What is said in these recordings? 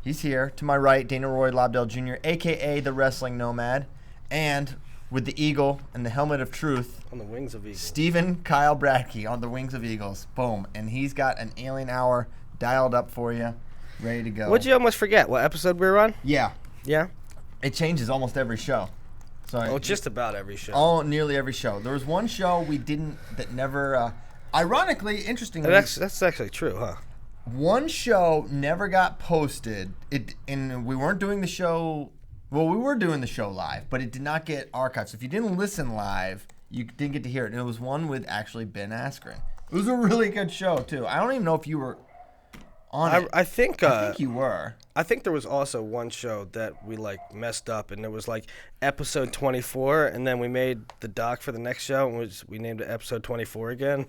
He's here. To my right, Dana Roy Lobdell Jr., a.k.a. the Wrestling Nomad. And with the eagle and the helmet of truth. On the wings of eagles. Stephen Kyle Bradkey on the wings of eagles. Boom. And he's got an alien hour dialed up for you, ready to go. What'd you almost forget? What episode we were on? Yeah. Yeah? It changes almost every show. So just about every show. Oh, nearly every show. There was one show that never, ironically, interestingly. That's actually true, huh? One show never got posted. And we weren't doing the show. Well, we were doing the show live, but it did not get archived. So if you didn't listen live, you didn't get to hear it. And it was one with actually Ben Askren. It was a really good show, too. I don't even know if you were on it. I think you were. I think there was also one show that we messed up, and it was episode 24, and then we made the doc for the next show, and we named it episode 24 again.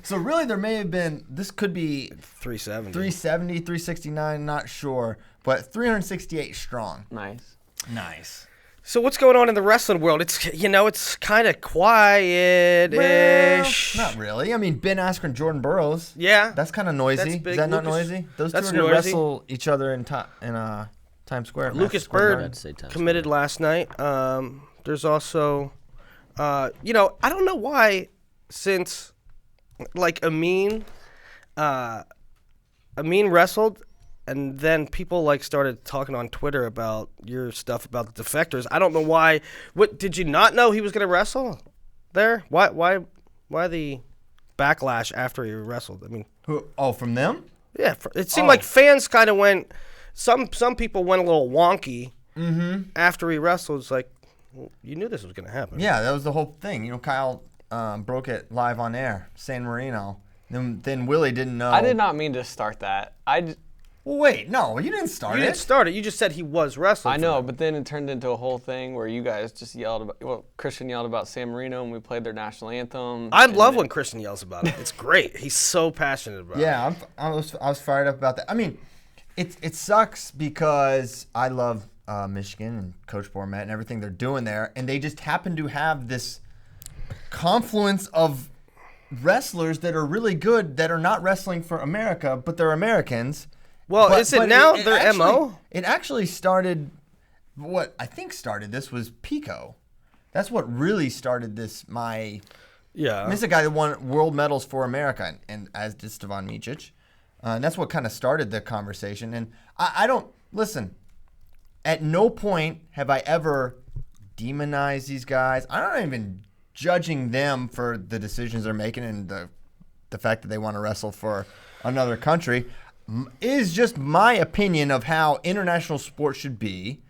So really, there may have been. This could be 370, 369, not sure, but 368 strong. Nice. So what's going on in the wrestling world? It's kind of quiet-ish. Well, not really. I mean, Ben Askren, Jordan Burroughs. Yeah. That's kind of noisy. That's big. Is that not noisy? Those two are going to wrestle each other in Times Square. Lucas Byrd committed last night. There's also, I don't know why, since, Amin wrestled, and then people started talking on Twitter about your stuff about the defectors. I don't know why. What did you not know he was going to wrestle there? Why the backlash after he wrestled? I mean, from them? Yeah, it seemed like fans kind of went. Some people went a little wonky after he wrestled. It's like, well, you knew this was going to happen. Yeah, that was the whole thing. Kyle broke it live on air, San Marino. Then Willie didn't know. I did not mean to start that. Well, wait, no, you didn't start it. You didn't start it. You just said he was wrestling. I know, but then it turned into a whole thing where you guys just yelled about. Well, Christian yelled about San Marino, and we played their national anthem. I love when Christian yells about it. It's great. He's so passionate about it. Yeah, I was fired up about that. I mean, it sucks because I love Michigan and Coach Bormet and everything they're doing there, and they just happen to have this confluence of wrestlers that are really good that are not wrestling for America, but they're Americans. Well, is it now their MO? It actually started. What I think started this was Pico. That's what really started this. Yeah. This is a guy that won world medals for America, and as did Stevan Micic. And that's what kind of started the conversation. And I don't listen. At no point have I ever demonized these guys. I'm not even judging them for the decisions they're making and the fact that they want to wrestle for another country. Is just my opinion of how international sports should be.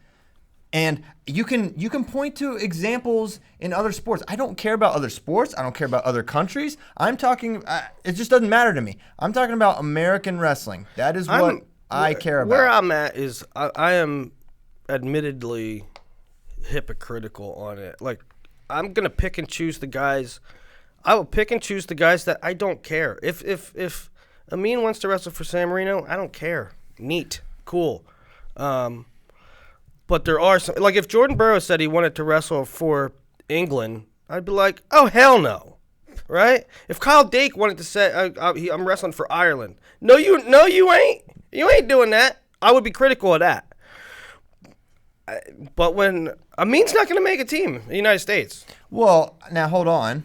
And you can point to examples in other sports. I don't care about other sports. I don't care about other countries. I'm talking it just doesn't matter to me. I'm talking about American wrestling. That is what I care about. Where I'm at is I am admittedly hypocritical on it. I'm going to pick and choose the guys. I will pick and choose the guys that I don't care. If Amin wants to wrestle for San Marino, I don't care. Neat. Cool. But there are some, if Jordan Burroughs said he wanted to wrestle for England, I'd be like, oh, hell no. Right? If Kyle Dake wanted to say, I'm wrestling for Ireland. No, you ain't. You ain't doing that. I would be critical of that. But when Amin's not going to make a team in the United States. Well, now hold on.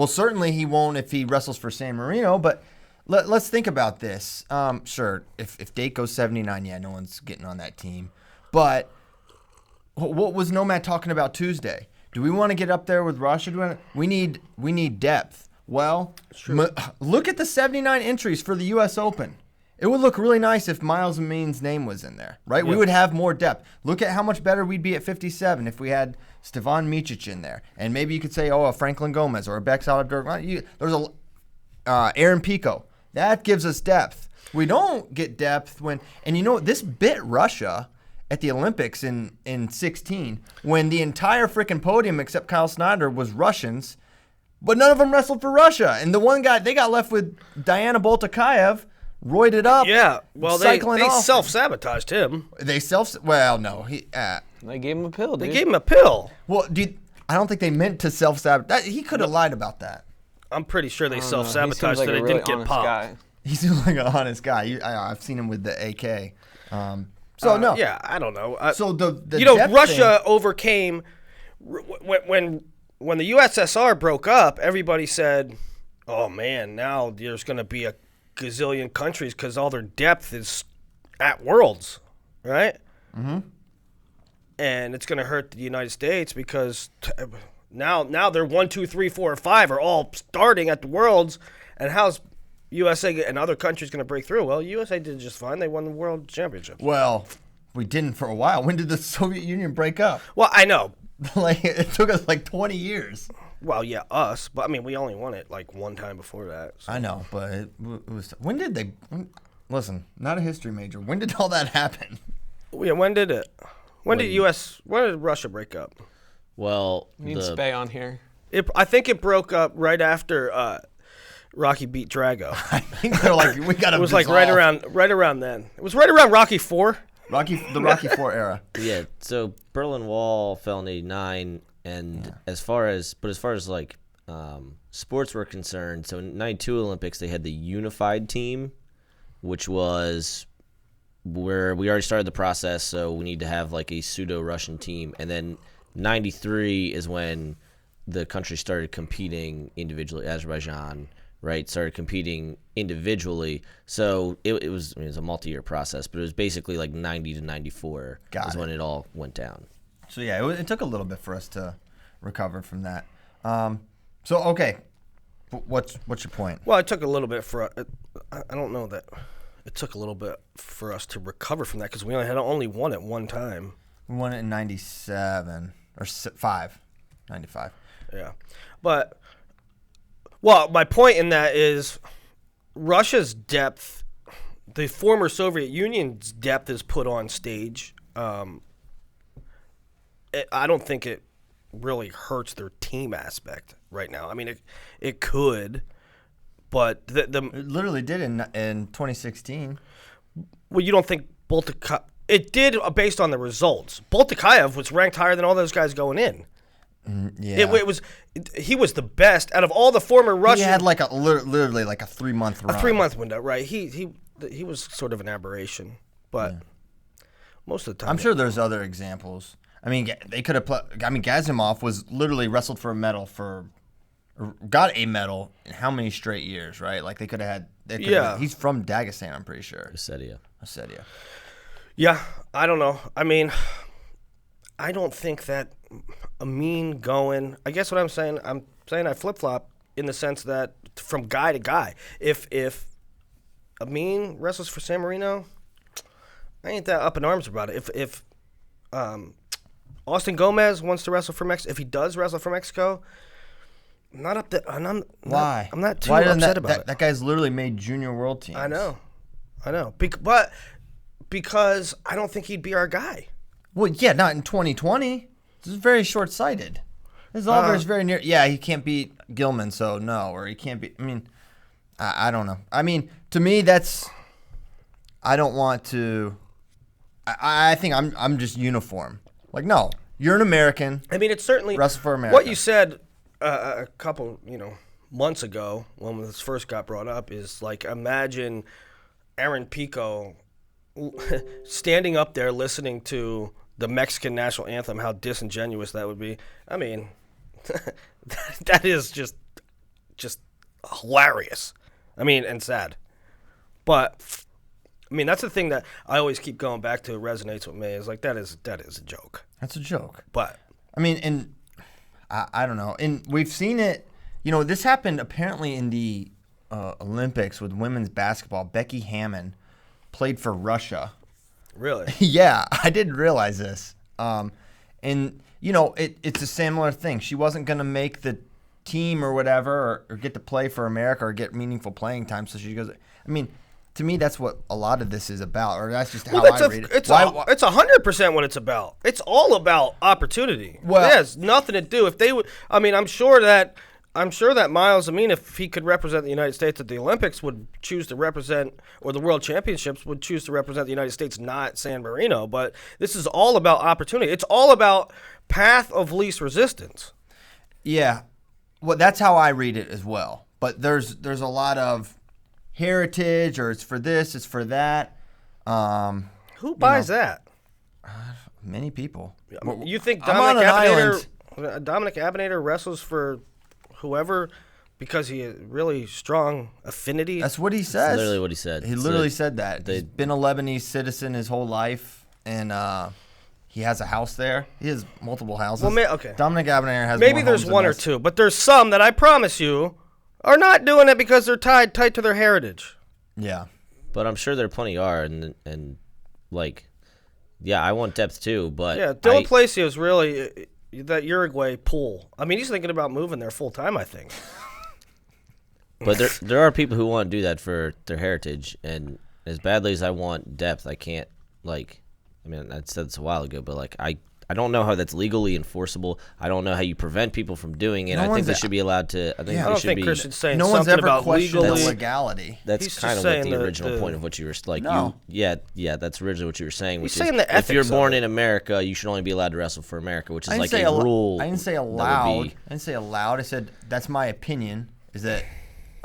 Certainly he won't if he wrestles for San Marino, but let's think about this. Sure, if Dake goes 79, yeah, no one's getting on that team. But what was Nomad talking about Tuesday? Do we want to get up there with Russia? We need depth. Well, look at the 79 entries for the U.S. Open. It would look really nice if Miles Amin's name was in there, right? Yep. We would have more depth. Look at how much better we'd be at 57 if we had Stevan Micic in there. And maybe you could say, a Franklin Gomez or a Bex Alabdurk. There's Aaron Pico. That gives us depth. We don't get depth this bit Russia at the Olympics in 16 when the entire freaking podium except Kyle Snyder was Russians, but none of them wrestled for Russia. And the one guy, they got left with Diana Boltakayev, roided up. Yeah, well, they self-sabotaged him. No. They gave him a pill, dude. They gave him a pill. Well, I don't think they meant to self-sabotage. He could have lied about that. I'm pretty sure they self-sabotaged so they didn't get popped. He seems like an honest guy. I've seen him with the AK. No. Yeah, I don't know. So the Russia overcame when the USSR broke up. Everybody said, "Oh man, now there's going to be a gazillion countries because all their depth is at Worlds, right?" Mm-hmm. And it's going to hurt the United States because now they're 1, 2, 3, 4, or 5 are all starting at the Worlds, and how's USA and other countries going to break through? Well, USA did just fine. They won the World Championship. Well, we didn't for a while. When did the Soviet Union break up? Well, I know. Like it took us like 20 years. Well, yeah, us, but I mean, we only won it like one time before that. So. I know, but it was. When did they? Listen, not a history major. When did all that happen? Yeah, when did it? When did Russia break up? Well, We need Spay on here. I think it broke up right after Rocky beat Drago. I think they're like we got to. It was like right around then. It was right around Rocky IV. The Rocky IV era. Yeah. So Berlin Wall fell in '89, and as far as like sports were concerned, so in '92 Olympics they had the unified team, which was where we already started the process. So we need to have like a pseudo Russian team, and then '93 is when the country started competing individually. Azerbaijan, right, started competing individually. So it was a multi-year process, but it was basically like 90 to 94 when it all went down. So yeah, it took a little bit for us to recover from that. So okay, what's your point? Well, it took a little bit for. I don't know that it took a little bit for us to recover from that because we only won it one time. We won it in '97 or 5, 95. Yeah, but well, my point in that is Russia's depth, the former Soviet Union's depth is put on stage. I don't think it really hurts their team aspect right now. I mean, it could, but it literally did in 2016. Well, you don't think it did based on the results. Boltikayev was ranked higher than all those guys going in. Yeah, he was the best out of all the former Russian. He had like literally like a 3-month run. A 3-month window, right? He was sort of an aberration, but most of the time, I'm sure there's other examples. I mean, they could have. Gazimov was literally wrestled for a medal got a medal in how many straight years, right? Like they could have had. He's from Dagestan, I'm pretty sure. Ossetia. Yeah, I don't know. I mean, I don't think that Amin going. I guess what I'm saying I flip flop in the sense that from guy to guy. If Amin wrestles for San Marino, I ain't that up in arms about it. If Austin Gomez wants to wrestle for Mexico, if he does wrestle for Mexico, I'm not up there. Why? I'm not too upset about it. That guy's literally made junior world teams. I know. But because I don't think he'd be our guy. Well, yeah, not in 2020. This is very short-sighted. This is all very near. Yeah, he can't beat Gilman, so no. Or he can't beat. I mean, I don't know. I mean, to me, that's. I don't want to. I think I'm just uniform. Like, no, you're an American. I mean, it's certainly wrestle for America. What you said a couple, months ago when this first got brought up is like, imagine Aaron Pico standing up there listening to the Mexican national anthem, how disingenuous that would be. I mean, that is just hilarious. I mean, and sad. But I mean, that's the thing that I always keep going back to. It resonates with me. Is like that is a joke. That's a joke. But I mean, and I don't know. And we've seen it. This happened apparently in the Olympics with women's basketball. Becky Hammon played for Russia. Really? Yeah, I didn't realize this. And it's a similar thing. She wasn't going to make the team or whatever, or get to play for America or get meaningful playing time. So she goes. I mean, to me, that's what a lot of this is about, or that's just how I read it. It's 100% what it's about. It's all about opportunity. Well, it has nothing to do if they would. I mean, I'm sure that Miles Amin, if he could represent the United States at the Olympics, would choose to represent, or the World Championships would choose to represent the United States, not San Marino. But this is all about opportunity. It's all about path of least resistance. Yeah, well, that's how I read it as well. But there's a lot of heritage or it's for this, it's for that. Who buys that? Many people. You think I'm on an Dominic Abinator wrestles for whoever because he has really strong affinity? That's what he says. That's literally what he said. He literally said that. He's been a Lebanese citizen his whole life, and he has a house there. He has multiple houses. Well, okay. Dominic Abinader has Maybe more there's homes one than or us. two, but there's some that I promise you are not doing it because they're tied to their heritage. Yeah. But I'm sure there plenty are, and like, yeah, I want depth too. But Yeah, Dylan Palacio is really that Uruguay pool. I mean, he's thinking about moving there full time, I think. But there are people who want to do that for their heritage, and as badly as I want depth, I can't, like, I mean, I said this a while ago, but, like, I don't know how that's legally enforceable. I don't know how you prevent people from doing it. I think they should be allowed to. I think I don't think Christian's saying No one's something ever about questioned the legally. legality. That's He's kind just of what saying the the- original point of what you were like. No. Yeah, that's originally what you were saying. Which He's saying is, the if you're ethics born of it. in America, you should only be allowed to wrestle for America, which is I like didn't say a rule. I didn't say that would allowed. be- I didn't say allowed. I said that's my opinion. Is that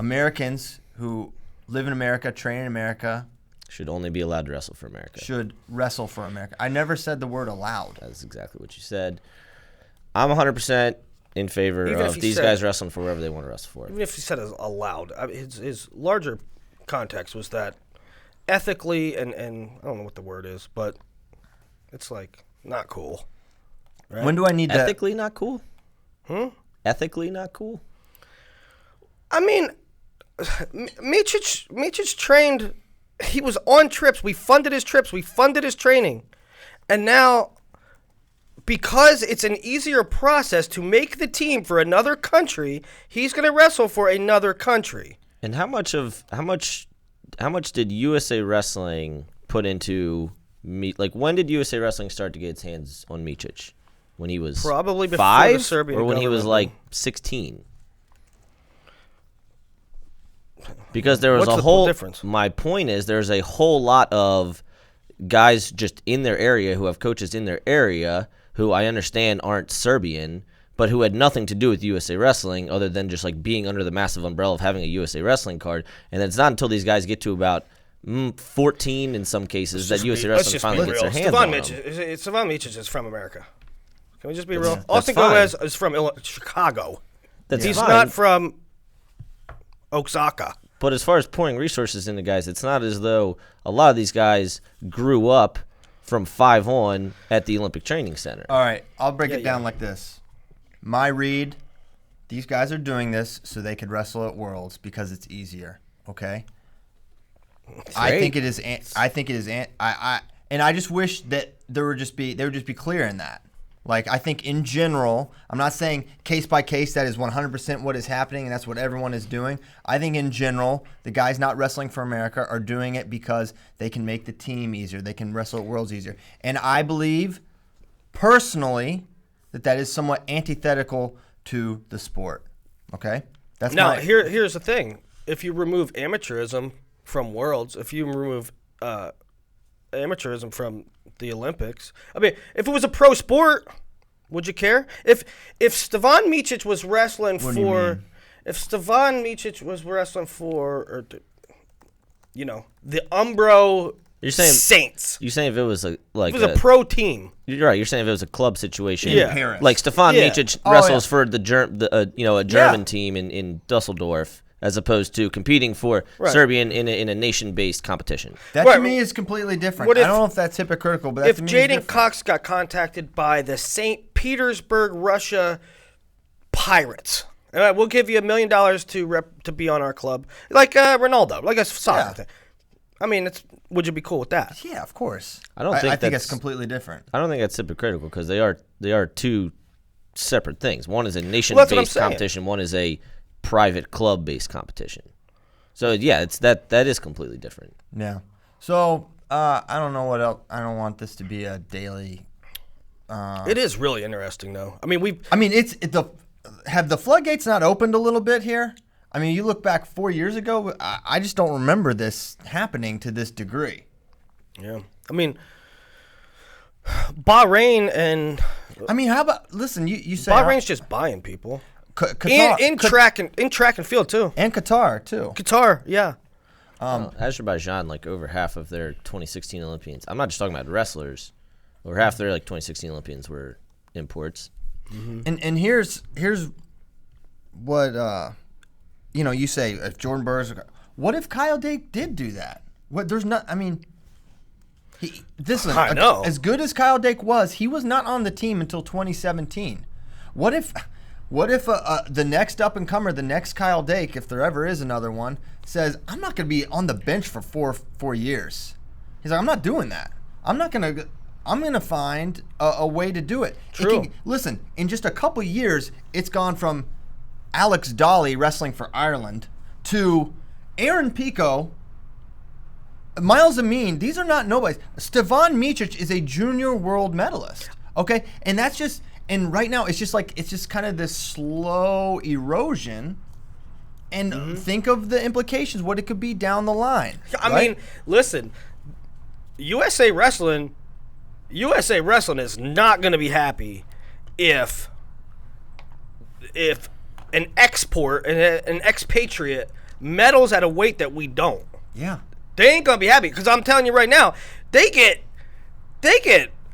Americans who live in America, train in America, should only be allowed to wrestle for America. should wrestle for America. I never said the word allowed. That's exactly what you said. I'm 100% in favor Even if of he these said- guys wrestling for wherever they want to wrestle for. Even if he said as allowed, I mean, his larger context was that ethically and I don't know what the word is, but it's like not cool. Right? When do I need to? Ethically not cool? Ethically not cool? I mean, Micic trained. He was on trips. We funded his trips. We funded his training, and now, because it's an easier process to make the team for another country, he's going to wrestle for another country. And how much did USA Wrestling put into like when did USA Wrestling start to get its hands on Micic? When he was Probably before the 5 Serbian or when he was government. like 16? Because there was What's a the whole difference? My point is there's a whole lot of guys just in their area who have coaches in their area who I understand aren't Serbian, but who had nothing to do with USA Wrestling other than just like being under the massive umbrella of having a USA Wrestling card. And it's not until these guys get to about 14 in some cases that USA Wrestling finally gets their hands on them. Stevan Micic is from America. Can we just be That's- real? that's Austin fine. Gomez is from Chicago. That's He's fine. not from Osaka. But as far as pouring resources into guys, it's not as though a lot of these guys grew up from 5 on at the Olympic Training Center. All right, I'll break it down like this. My read, these guys are doing this so they could wrestle at Worlds because it's easier. Okay. I think it is. And I just wish that they would just be clear in that. Like, I think in general, I'm not saying case by case that is 100% what is happening and that's what everyone is doing. I think in general, the guys not wrestling for America are doing it because they can make the team easier. They can wrestle at Worlds easier. And I believe, personally, that is somewhat antithetical to the sport. Okay? That's Now, here's the thing. If you remove amateurism from Worlds, if you remove amateurism from the Olympics, I mean, if it was a pro sport, would you care? If Stevan Micic was wrestling What do you for, mean? if Stevan Micic was wrestling for, or the Umbro Saints, You're saying if it was it was a pro team. You're right. You're saying if it was a club situation, Yeah. Paris. like Stefan Yeah. Micic Oh, wrestles yeah. for a German team in Dusseldorf, as opposed to competing for Serbia in a nation-based competition. That Right. to me is completely different. What I if- don't know if that's hypocritical, but that If to me is Jaden different. Cox got contacted by the St. Petersburg, Russia Pirates, we'll give you $1 million to be on our club, like Ronaldo, like a soccer Yeah. thing. I mean, would you be cool with that? Yeah, of course. I don't think I think that's- it's completely different. I don't think that's hypocritical because they are two separate things. One is a what I'm nation-based saying. competition. One is a private club-based competition. So yeah, it's that is completely different. Yeah. So I don't know what else. I don't want this to be a daily. It is really interesting, though. I mean, Have the floodgates not opened a little bit here? I mean, you look back 4 years ago. I just don't remember this happening to this degree. yeah. I mean, Bahrain and I mean, how about listen? You say Bahrain's just buying people Qatar in track and field too. and Qatar too. Qatar, yeah. Azerbaijan, like over half of their 2016 Olympians. I'm not just talking about wrestlers. Over half their 2016 Olympians were imports. Mm-hmm. And here's what you say if Jordan Burrs. What if Kyle Dake did do that? What there's not. I mean, I know. As good as Kyle Dake was, he was not on the team until 2017. What if the next up and comer, the next Kyle Dake, if there ever is another one, says, I'm not going to be on the bench for four years. He's like, I'm not doing that. I'm going to find a way to do it. True. Listen, in just a couple years, it's gone from Alex Dolly wrestling for Ireland to Aaron Pico, Miles Amin. These are not nobodies. Stevan Micic is a junior world medalist. Okay? And that's just... And right now, it's just kind of this slow erosion. And think of the implications, what it could be down the line. I mean, listen, USA Wrestling is not going to be happy if an export, an expatriate, medals at a weight that we don't. Yeah. They ain't going to be happy because I'm telling you right now, they get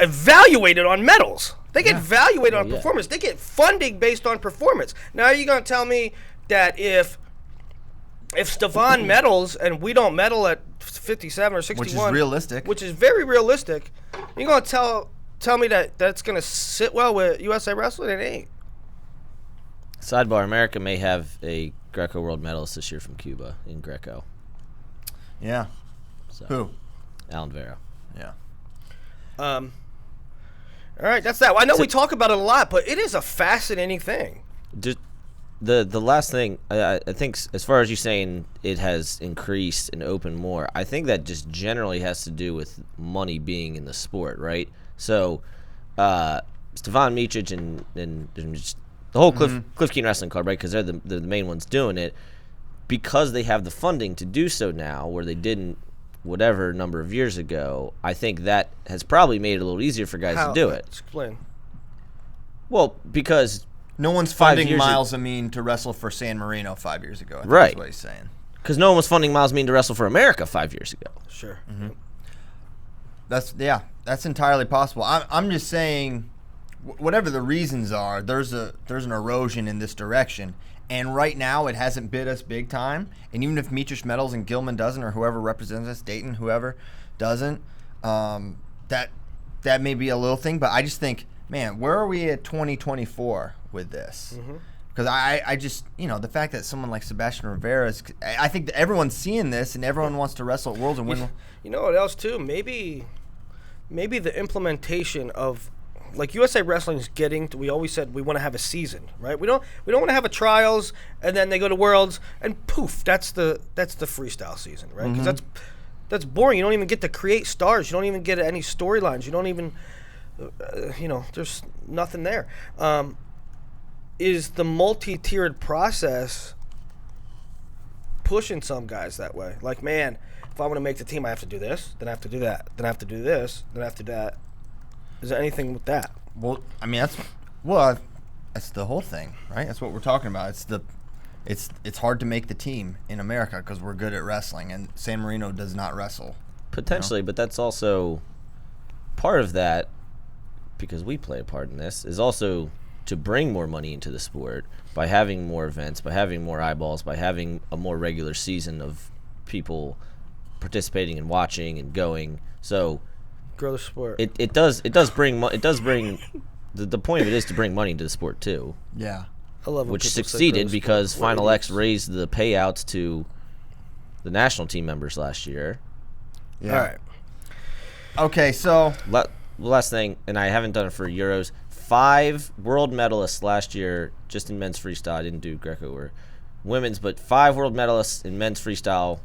evaluated on medals. They get evaluated on performance. They get funding based on performance. Now, are you going to tell me that if Stevan medals and we don't medal at 57 or 61, which is realistic, which is very realistic, you're going to tell me that that's going to sit well with USA Wrestling? It ain't. Sidebar: America may have a Greco world medalist this year from Cuba in Greco. Yeah. So, who? Alan Vera. Yeah. All right, that's that. I know we talk about it a lot, but it is a fascinating thing. Just the last thing, I think, as far as you saying it has increased and opened more, I think that just generally has to do with money being in the sport, right? So, Stevan Micic and just the whole Cliff Keen Wrestling Club, right? Because they're the main ones doing it, because they have the funding to do so now, where they didn't whatever number of years ago. I think that has probably made it a little easier for guys to do it. Explain. Well, because no one's funding Miles Amin to wrestle for San Marino 5 years ago. I think right. That's what he's saying. Because no one was funding Miles Amin to wrestle for America 5 years ago. Sure. Mm-hmm. That's entirely possible. I'm just saying, whatever the reasons are, there's an erosion in this direction. And right now, it hasn't bit us big time. And even if Micic medals and Gilman doesn't, or whoever represents us, Dayton, whoever doesn't, that may be a little thing. But I just think, man, where are we at 2024 with this? Because I just, the fact that someone like Sebastian Rivera is, I think that everyone's seeing this and everyone wants to wrestle at Worlds and win. You know what else too? Maybe the implementation of, like, USA Wrestling is getting to, we always said we want to have a season, right? We don't want to have a trials and then they go to Worlds and poof, that's the freestyle season, right? Because that's boring. You don't even get to create stars. You don't even get any storylines. You don't even, there's nothing there. Is the multi-tiered process pushing some guys that way? Like, man, if I want to make the team, I have to do this, then I have to do that, then I have to do this, then I have to do that. Is there anything with that? Well, I mean, that's the whole thing, right? That's what we're talking about. It's hard to make the team in America because we're good at wrestling, and San Marino does not wrestle. Potentially, but that's also part of that, because we play a part in this, is also to bring more money into the sport by having more events, by having more eyeballs, by having a more regular season of people participating and watching and going. So grow the sport. It does bring the point of it is to bring money into the sport too. Yeah. I love which succeeded because Final X raised the payouts to the national team members last year. Yeah. All right. Okay, so last thing, and I haven't done it for Euros. 5 world medalists last year, just in men's freestyle. I didn't do Greco or women's, but 5 world medalists in men's freestyle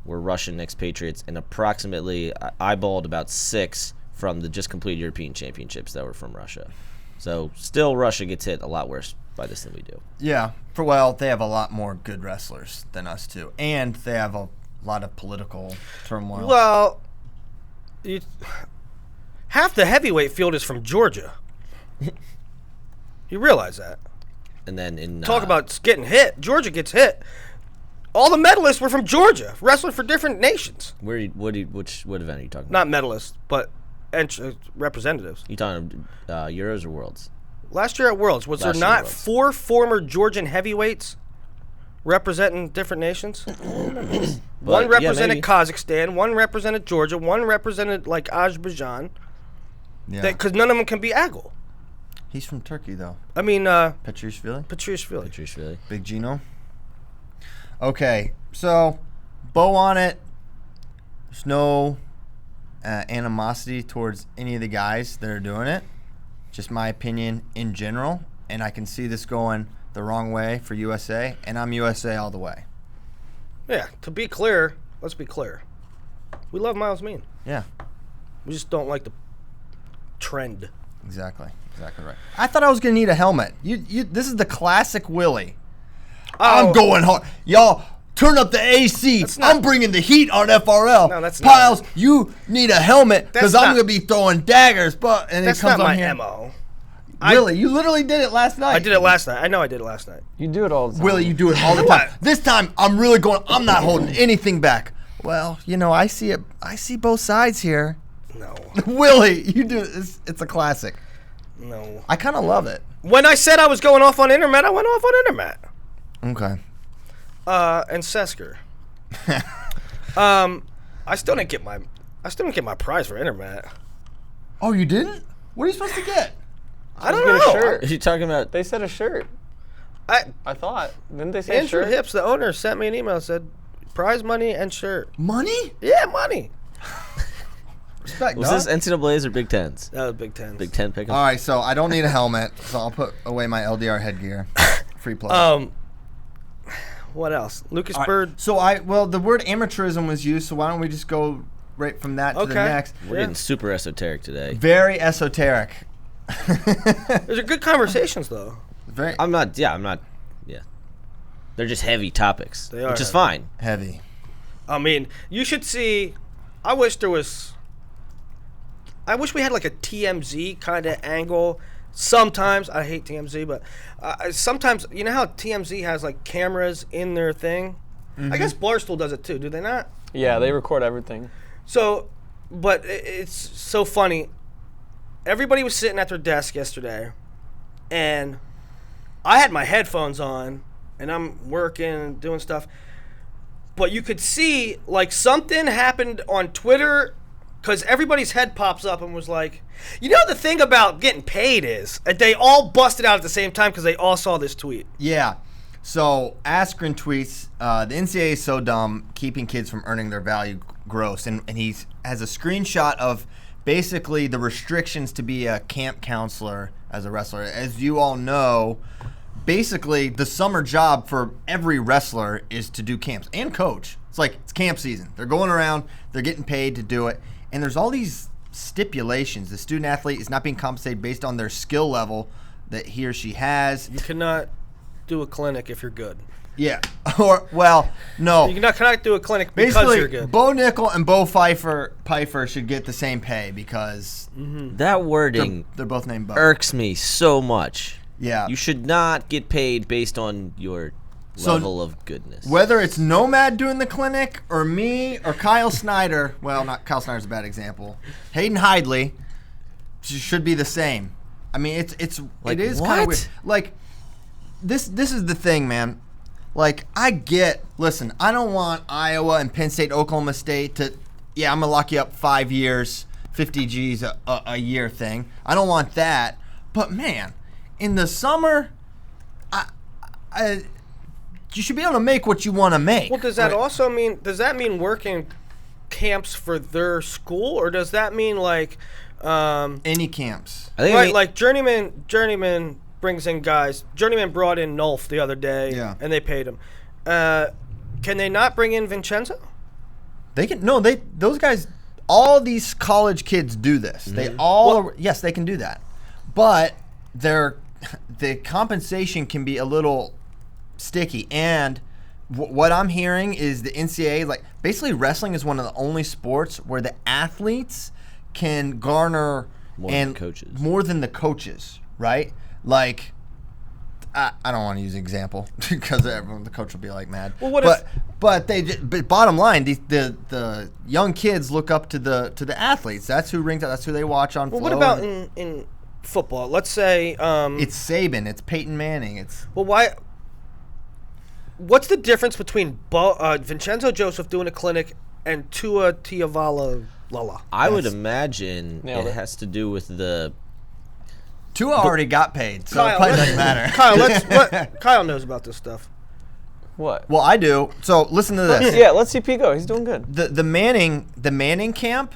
were Russian expatriates, and approximately I eyeballed about 6 from the just completed European Championships that were from Russia. So still, Russia gets hit a lot worse by this than we do. Yeah, they have a lot more good wrestlers than us too, and they have a lot of political turmoil. Well, half the heavyweight field is from Georgia. You realize that? And then in talk about getting hit. Georgia gets hit. All the medalists were from Georgia, wrestling for different nations. What event are you talking about? Not medalists, but representatives. You talking Euros or Worlds? Last year at Worlds, was there not 4 former Georgian heavyweights representing different nations? One represented Kazakhstan, one represented Georgia, one represented like Azerbaijan. Yeah. Because none of them can be Agil. He's from Turkey, though. I mean, Petriashvili. Big Gino. Okay, so bow on it. There's no animosity towards any of the guys that are doing it. Just my opinion in general, and I can see this going the wrong way for USA, and I'm USA all the way. Yeah, to be clear, let's be clear. We love Miles Mean. Yeah. We just don't like the trend. Exactly right. I thought I was going to need a helmet. This is the classic Willie. Oh. I'm going hard. Y'all, turn up the AC. I'm bringing the heat on FRL. No, that's Piles, not. you need a helmet because I'm going to be throwing daggers. And that's it comes not on my here. MO. Willie, you literally did it last night. I did it last night. I know I did it last night. You do it all the time. Willie, you do it all the time. This time, I'm really going. I'm not holding anything back. Well, I see it. I see both sides here. No. Willie, you do it. It's a classic. No. I kind of love it. When I said I was going off on Internet, I went off on Internet. Okay. And Sesker. I still didn't get my prize for Internet. Oh, you didn't? What are you supposed to get? I don't Get a know. shirt. Are you talking about? They said a shirt. I thought. Didn't they say Andrew a shirt? Hips, the owner, sent me an email and said, prize money and shirt. Money? Yeah, money. Respect, Was dog. this NCAA's or Big Tens? That was Big Ten. Big Ten pick 'em? All right, so I don't need a helmet, so I'll put away my LDR headgear. Free plug. What else? Lucas All right, Byrd. So the word amateurism was used, so why don't we just go right from that to the next? We're getting super esoteric today. Very esoteric. Those are good conversations, though. Very I'm not. Yeah. They're just heavy topics, They are which is heavy. fine. heavy. I mean, you should see. I wish we had like a TMZ kind of angle. Sometimes I hate TMZ, but sometimes you know how TMZ has like cameras in their thing. I guess Barstool does it too. Do they not? Yeah, they record everything. So, but it's so funny. Everybody was sitting at their desk yesterday, and I had my headphones on, and I'm working and doing stuff. But you could see, like, something happened on Twitter, because everybody's head pops up and was like, the thing about getting paid is that they all busted out at the same time because they all saw this tweet. Yeah. So Askren tweets, the NCAA is so dumb, keeping kids from earning their value gross. And he has a screenshot of basically the restrictions to be a camp counselor as a wrestler. As you all know, basically the summer job for every wrestler is to do camps and coach. It's camp season. They're going around, they're getting paid to do it. And there's all these stipulations. The student athlete is not being compensated based on their skill level that he or she has. You cannot do a clinic if you're good. Yeah. No. You cannot do a clinic because Basically, you're good. Bo Nickel and Bo Pfeiffer should get the same pay because That wording they're both named Bo. irks me so much. Yeah. You should not get paid based on your level of goodness. Whether it's Nomad doing the clinic or me or Kyle Snyder, well, not Kyle Snyder's a bad example. Hayden Hidley should be the same. I mean, it is Like, kind of what? weird. Like this is the thing, man. Like listen, I don't want Iowa and Penn State, Oklahoma State to I'm going to lock you up 5 years, 50 G's a year thing. I don't want that. But man, in the summer you should be able to make what you want to make. Well, does that mean working camps for their school, or does that mean like any camps? I think right, like Journeyman brings in guys. Journeyman brought in Nolf the other day, and they paid him. Can they not bring in Vincenzo? They can. No, those guys. All these college kids do this. Mm-hmm. They all. Yes, they can do that, but the compensation can be a little sticky. And what I'm hearing is the NCAA, like basically wrestling is one of the only sports where the athletes can garner more than the coaches. More than the coaches, right? Like I don't want to use an example because the coach will be like mad. Well, but bottom line, the young kids look up to the athletes. That's who rings out. That's who they watch on. Well, Flow. what about in football? Let's say it's Saban, it's Peyton Manning, why? What's the difference between Vincenzo Joseph doing a clinic and Tua Tagovailoa? I would imagine Nailed it it. has to do with the. Tua already got paid, so Kyle, it probably doesn't matter. Kyle, Kyle knows about this stuff. What? Well, I do. So listen to this. Yeah, let's see P go. He's doing good. The Manning camp,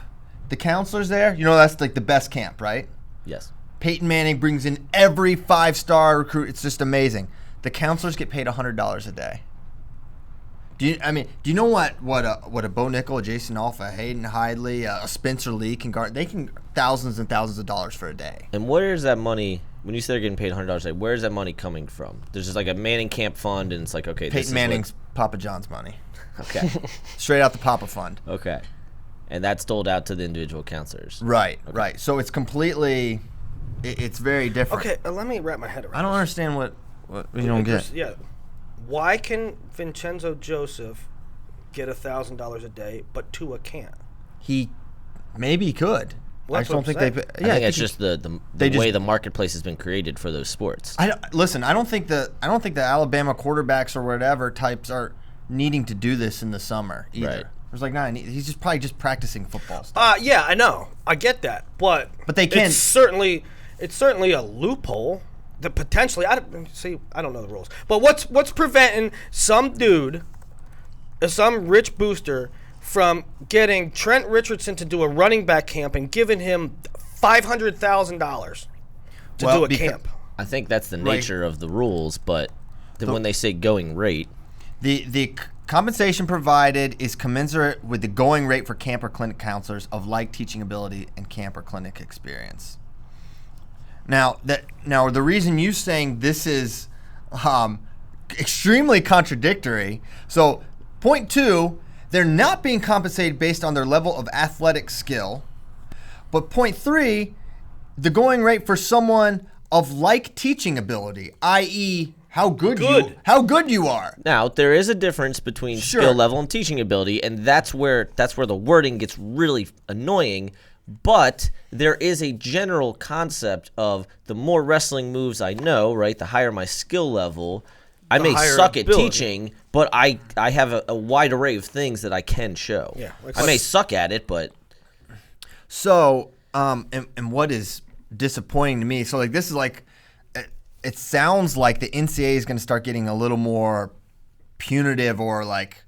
the counselors there. That's like the best camp, right? Yes. Peyton Manning brings in every 5-star recruit. It's just amazing. The counselors get paid $100 a day. Do you know what a Bo Nickel, a Jason Alfa, a Hayden Hidley, a Spencer Lee can guard? They can thousands and thousands of dollars for a day. And where is that money? When you say they're getting paid $100 a day, where is that money coming from? There's just like a Manning camp fund, and it's like, okay, this Peyton is Manning's Papa John's money, okay, straight out the Papa Fund. okay, and that's doled out to the individual counselors. Right, right. So it's completely, it's very different. Okay, let me wrap my head around. I don't understand what you don't get. Yeah, why can Vincenzo Joseph get $1,000 a day, but Tua can't? Maybe he could. Well, I just don't think saying. they. I think it's just the way the marketplace has been created for those sports. I don't think the Alabama quarterbacks or whatever types are needing to do this in the summer either. Right. There's like he's probably just practicing football stuff. Yeah, I know, I get that, but they can. It's certainly a loophole that potentially. I don't know the rules, but what's preventing some dude, some rich booster, from getting Trent Richardson to do a running back camp and giving him $500,000 to do a camp? I think that's the nature of the rules, but when they say going rate, the compensation provided is commensurate with the going rate for camp or clinic counselors of like teaching ability and camp or clinic experience. Now the reason you saying this is extremely contradictory. So point 2. They're not being compensated based on their level of athletic skill. But point 3, the going rate for someone of like teaching ability, i.e., how good you are. Now, there is a difference between skill level and teaching ability, and that's where the wording gets really annoying. But there is a general concept of the more wrestling moves I know, right, the higher my skill level, I may suck at teaching, but I have a wide array of things that I can show. Yeah, I may suck at it, but... So, and what is disappointing to me, so like this is like, it sounds like the NCAA is going to start getting a little more punitive or like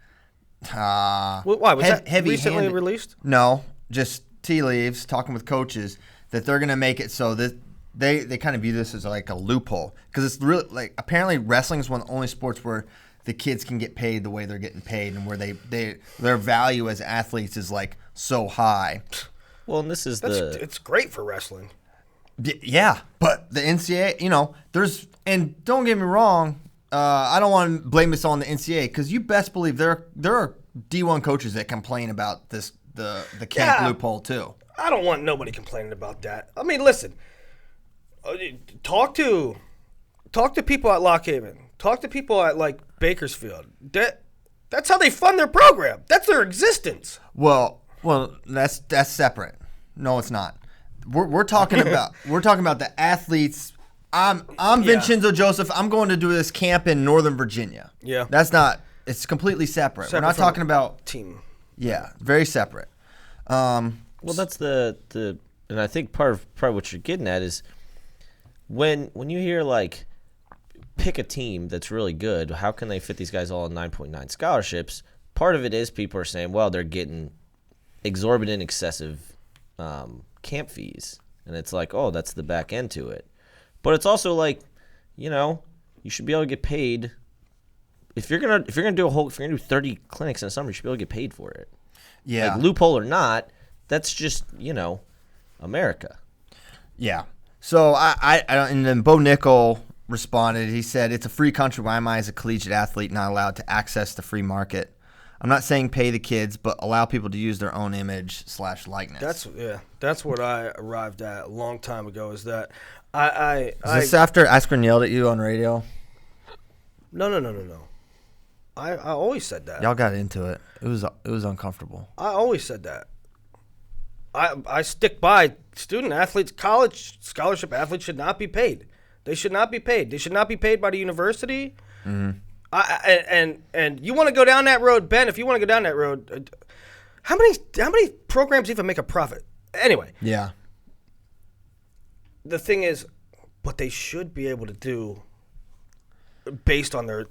Why? Was that recently released? No, just tea leaves, talking with coaches, that they're going to make it so that they kind of view this as like a loophole. Because it's really, like, apparently wrestling is one of the only sports where the kids can get paid the way they're getting paid and where their value as athletes is like so high. Well, and it's great for wrestling. Yeah, but the NCAA, and don't get me wrong, I don't want to blame this on the NCAA because you best believe there are D1 coaches that complain about the camp loophole too. I don't want nobody complaining about that. I mean, listen, talk to people at Lock Haven. Talk to people at like Bakersfield. That's how they fund their program. That's their existence. Well, that's separate. No, it's not. We're talking about the athletes. I'm Vincenzo Joseph. I'm going to do this camp in Northern Virginia. Yeah, that's not. It's completely separate. We're not talking about team. Yeah, very separate. Well, that's the and I think part of what you're getting at is when you hear like pick a team that's really good, how can they fit these guys all in 9.9 scholarships? Part of it is people are saying, well, they're getting exorbitant, excessive camp fees, and it's like, oh, that's the back end to it. But it's also like, you should be able to get paid if you're gonna do 30 clinics in a summer. You should be able to get paid for it. Yeah, like, loophole or not, that's just America. Yeah. So I and then Bo Nickel responded. He said, "It's a free country. Why am I, as a collegiate athlete, not allowed to access the free market? I'm not saying pay the kids, but allow people to use their own image / likeness." That's what I arrived at a long time ago. Is that Is this after Askren yelled at you on radio? No. I always said that. Y'all got into it. It was uncomfortable. I always said that. I stick by student athletes, college scholarship athletes should not be paid. They should not be paid. They should not be paid by the university. Mm-hmm. And you want to go down that road, Ben? If you want to go down that road, how many programs even make a profit? Anyway. Yeah. The thing is, what they should be able to do, based on their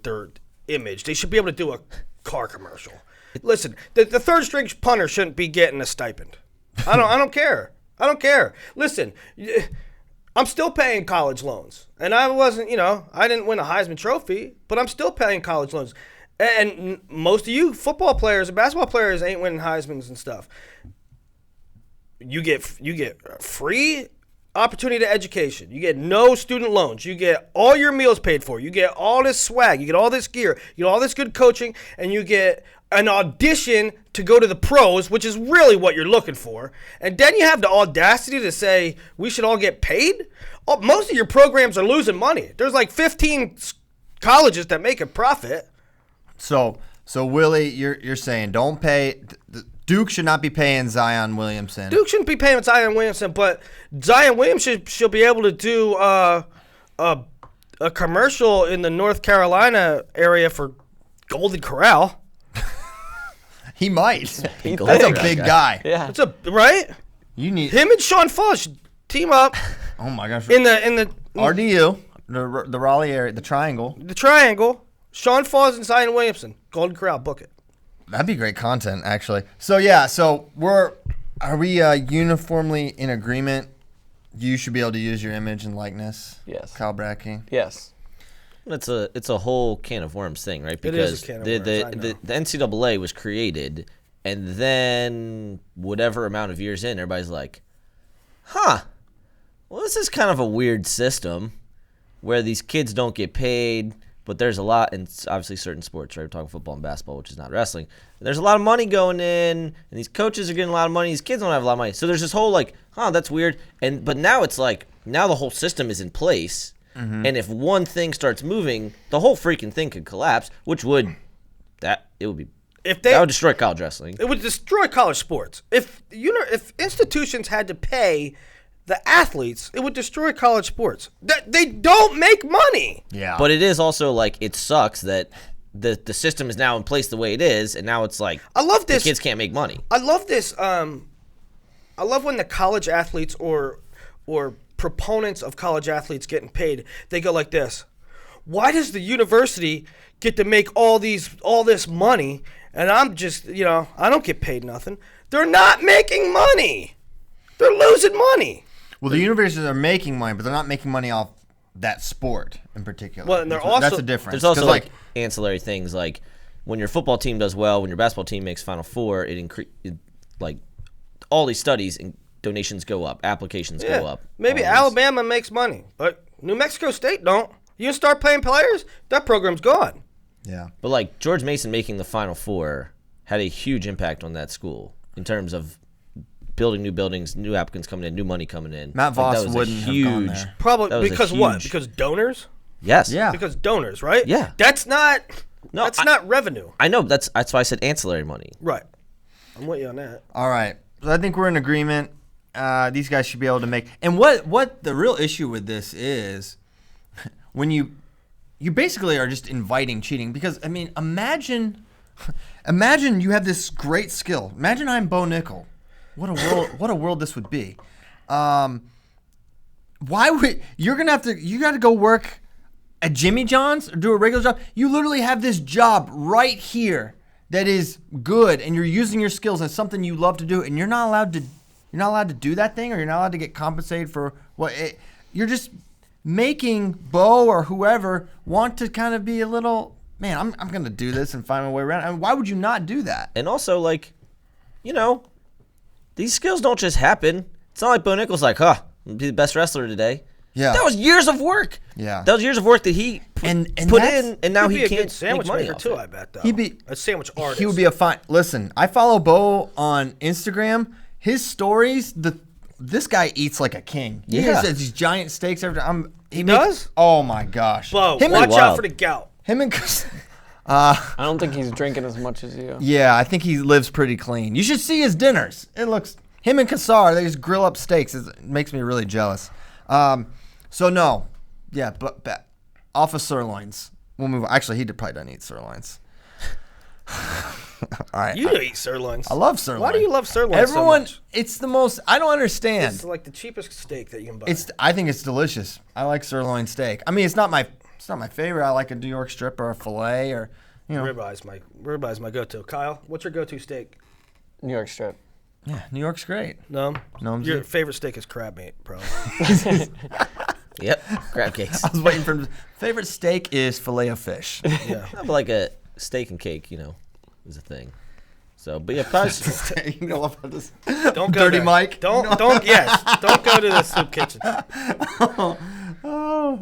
image, they should be able to do a car commercial. Listen, the third string punter shouldn't be getting a stipend. I don't care. I don't care. Listen, I'm still paying college loans, and I wasn't, I didn't win a Heisman Trophy, but I'm still paying college loans. And most of you football players and basketball players ain't winning Heismans and stuff. You get free opportunity to education. You get no student loans. You get all your meals paid for. You get all this swag. You get all this gear. You get all this good coaching, and you get an audition to go to the pros, which is really what you're looking for. And then you have the audacity to say we should all get paid? Most of your programs are losing money. There's like 15 colleges that make a profit. So Willie, you're saying don't pay. Duke should not be paying Zion Williamson. Duke shouldn't be paying Zion Williamson, but Zion Williamson should be able to do a commercial in the North Carolina area for Golden Corral. He might. That's a big guy. Yeah. That's right? You need him and Sean Falls should team up. Oh my gosh. In the RDU, the Raleigh area, the Triangle. The Triangle. Sean Falls and Zion Williamson. Golden Corral, book it. That'd be great content, actually. So yeah, are we uniformly in agreement? You should be able to use your image and likeness. Yes. Kyle Brackey. Yes. It's a whole can of worms thing, right? It Because is a can of worms, the NCAA was created, and then whatever amount of years in, everybody's like, well, this is kind of a weird system where these kids don't get paid, but there's a lot, and obviously certain sports, right? We're talking football and basketball, which is not wrestling. There's a lot of money going in, and these coaches are getting a lot of money. These kids don't have a lot of money. So there's this whole that's weird. But now it's now the whole system is in place. Mm-hmm. And if one thing starts moving, the whole freaking thing could collapse, which would destroy college wrestling. It would destroy college sports. If institutions had to pay the athletes, it would destroy college sports. They don't make money. Yeah. But it is also it sucks that the system is now in place the way it is, and now it's I love this. The kids can't make money. I love this. I love when the college athletes or proponents of college athletes getting paid, they go like this: why does the university get to make all this money, and I'm just I don't get paid nothing? They're not making money. They're losing money. Well, the universities are making money, but they're not making money off that sport in particular. Well, and that's a difference. There's also ancillary things like when your football team does well, when your basketball team makes Final Four, all these studies and donations go up, applications go up. Maybe Alabama makes money, but New Mexico State don't. You start paying players, that program's gone. Yeah. But George Mason making the Final Four had a huge impact on that school in terms of building new buildings, new applicants coming in, new money coming in. Matt Voss wouldn't have gone there. Probably because what? Because donors? Yes. Yeah. Because donors, right? Yeah. That's not not revenue. I know. That's why I said ancillary money. Right. I'm with you on that. All right. So I think we're in agreement. These guys should be able to make. And what the real issue with this is, when you basically are just inviting cheating. Because imagine you have this great skill. Imagine I'm Bo Nickel. What a world this would be. Why would you got to go work at Jimmy John's or do a regular job? You literally have this job right here that is good, and you're using your skills as something you love to do, and you're not allowed to do that thing, or you're not allowed to get compensated for you're just making Bo or whoever want to kind of be a little, man, I'm going to do this and find my way around. Why would you not do that? And also, these skills don't just happen. It's not like Bo Nickel's I'm be the best wrestler today. Yeah. That was years of work. Yeah. That was years of work that he put in, and now he can't sandwich make money maker off too, it. I bet, though. He'd be a sandwich artist. He would be a fine. Listen, I follow Bo on Instagram. His stories, this guy eats like a king. He has these giant steaks every time. He does? Oh my gosh. Bo, Him watch and, out for the gout. Him and I don't think he's drinking as much as you. yeah, I think he lives pretty clean. You should see his dinners. It looks him and Kassar. They just grill up steaks. It makes me really jealous. So no, yeah, but off of sirloins. We'll move on. Actually, probably doesn't eat sirloins. All right. You eat sirloins. I love sirloin. Why do you love sirloins Everyone, so much? it's the most. I don't understand. It's like the cheapest steak that you can buy. I think it's delicious. I like sirloin steak. I mean, it's not my favorite. I like a New York strip or a fillet or Ribeye my go-to. Kyle, what's your go-to steak? New York strip. Yeah, New York's great. No, your good. favorite steak is crab meat, bro. Yep, crab cakes. I was waiting for favorite steak is fillet of fish. Yeah. But like a steak and cake, is a thing. So, but yeah, probably. You know about this? Don't go Dirty there. Mike. Don't go to the soup kitchen. Oh,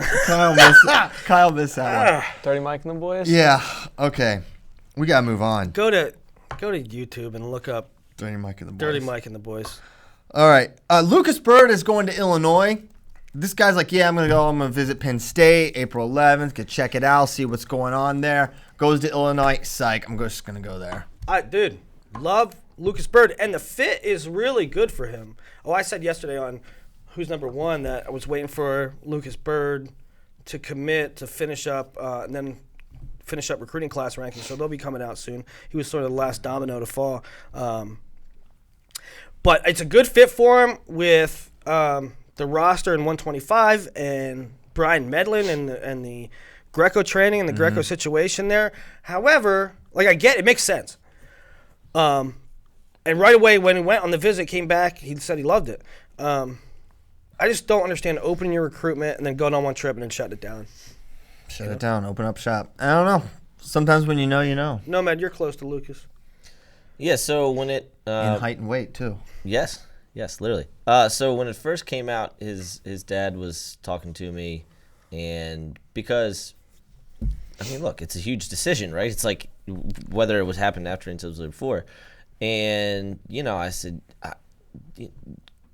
Kyle missed that one. Dirty Mike and the boys. Yeah. Okay. We gotta move on. Go to YouTube and look up Dirty Mike and the boys. Dirty Mike and the boys. All right. Lucas Byrd is going to Illinois. This guy's like, yeah, I'm going to go. I'm going to visit Penn State April 11th. Go check it out, see what's going on there. Goes to Illinois. Psych. I'm just going to go there. Dude, love Lucas Byrd. And the fit is really good for him. Oh, I said yesterday on Who's Number One that I was waiting for Lucas Byrd to commit to finish up and then finish up recruiting class rankings. So they'll be coming out soon. He was sort of the last domino to fall. But it's a good fit for him with the roster in 125 and Brian Medlin and the Greco training and the Greco situation there. However, like I get it makes sense. And right away when he went on the visit, came back, he said he loved it. I just don't understand opening your recruitment and then going on one trip and then shutting it down. Shut it down. Open up shop. I don't know. Sometimes when you know, you know. Nomad, you're close to Lucas. Yeah, so when it In height and weight, too. Yes, literally. So when it first came out, his dad was talking to me, and because, I mean, look, it's a huge decision, right? It's like whether it was happening after until it was before, and I said,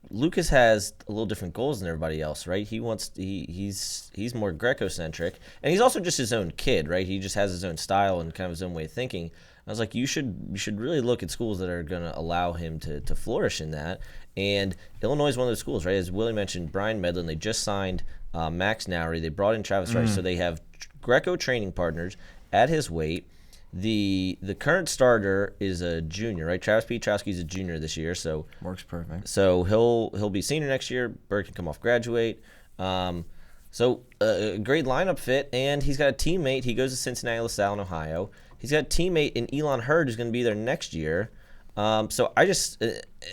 Lucas has a little different goals than everybody else, right? He's more Greco-centric, and he's also just his own kid, right? He just has his own style and kind of his own way of thinking. I was like, you should really look at schools that are going to allow him to flourish in that. And Illinois is one of those schools, right? As Willie mentioned, Brian Medlin, they just signed Max Nowry. They brought in Travis Rice, so they have Greco training partners at his weight. The current starter is a junior, right? Travis Pietrowski's a junior this year, so Works perfect. So he'll be senior next year. Byrd can come off graduate. So a great lineup fit, and he's got a teammate. He goes to Cincinnati, LaSalle, in Ohio. He's got a teammate in Elon Hurd who's going to be there next year. So I just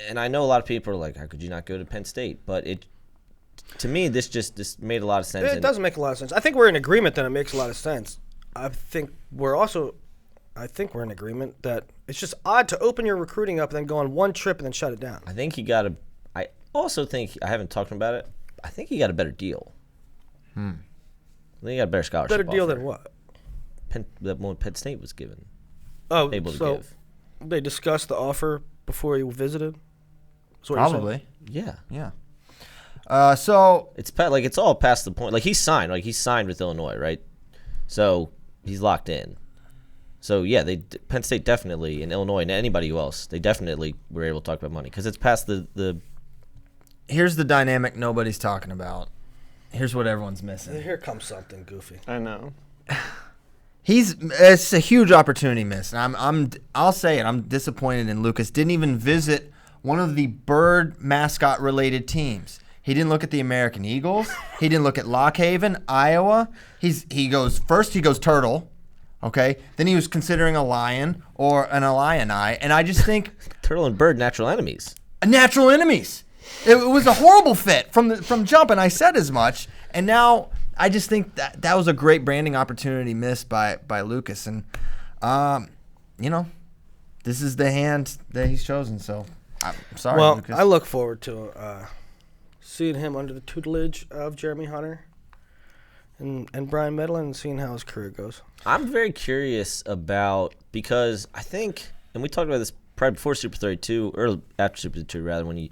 and I know a lot of people are like, how could you not go to Penn State? But to me, this made a lot of sense. It does make a lot of sense. I think we're in agreement that it makes a lot of sense. I think we're in agreement that it's just odd to open your recruiting up and then go on one trip and then shut it down. I think I also think, I haven't talked about it, I think he got a better deal. I think he got a better scholarship Better deal offer. than what? That one Penn State was able So to give. they discussed the offer before he visited? That's what you're saying? Probably. Yeah. Yeah. So It's all past the point. Like he's signed with Illinois, right? So he's locked in. So yeah, Penn State definitely, and Illinois and anybody else, they definitely were able to talk about money because it's past the. here's the dynamic nobody's talking about. Here's what everyone's missing. Here comes something goofy. I know. It's a huge opportunity missed. And I'll say it. I'm disappointed in Lucas. Didn't even visit one of the Byrd mascot related teams. He didn't look at the American Eagles. He didn't look at Lock Haven, Iowa. He goes turtle. Okay. Then he was considering a lion or an Illini, and I just think Turtle and Byrd, natural enemies. natural enemies. It was a horrible fit from jump, and I said as much. And now I just think that was a great branding opportunity missed by Lucas, and this is the hand that he's chosen. So I'm sorry, Well, Lucas. I look forward to seeing him under the tutelage of Jeremy Hunter and Brian Medlin and seeing how his career goes. I'm very curious about, because I think, and we talked about this probably before Super 32, or after Super 32 rather, when he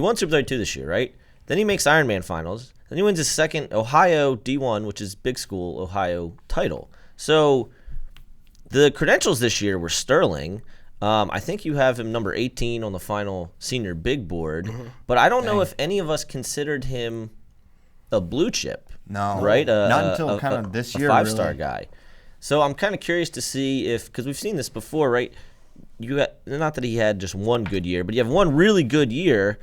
won Super 32 this year, right? Then he makes Ironman finals. Then he wins his second Ohio D1, which is big school Ohio title. So the credentials this year were sterling. I think you have him number 18 on the final senior big board, but I don't know if any of us considered him a blue chip. No, right? Not until kind of this year. A 5-star guy. So I'm kind of curious to see if, because we've seen this before, right? Not that he had just one good year, but you have one really good year.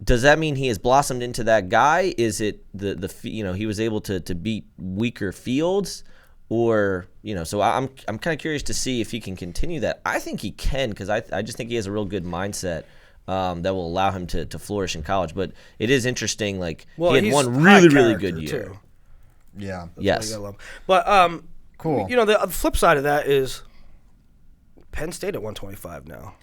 Does that mean he has blossomed into that guy? Is it he was able to beat weaker fields, or So I'm kind of curious to see if he can continue that. I think he can, because I just think he has a real good mindset that will allow him to flourish in college. But it is interesting. Like, he had one really good year. Too. Yeah. Yes. But cool. The flip side of that is Penn State at 125 now.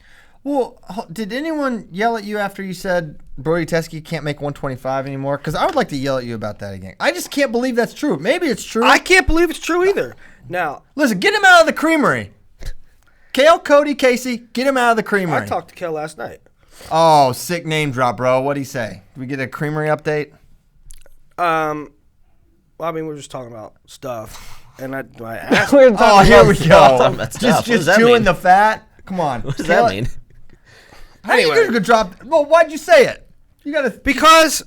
Well, did anyone yell at you after you said Brody Teske can't make 125 anymore? Because I would like to yell at you about that again. I just can't believe that's true. Maybe it's true. I can't believe it's true either. Now, listen, get him out of the creamery. Kale, Cody, Casey, get him out of the creamery. I talked to Kale last night. Oh, sick name drop, bro. What'd he say? Did we get a creamery update? Well, I mean, we're just talking about stuff. And I asked We're talking Oh, here we about go. stuff. Just What does that chewing mean? the fat. Come on. What does that mean? How are you going to drop? Well, why'd you say it? You got to because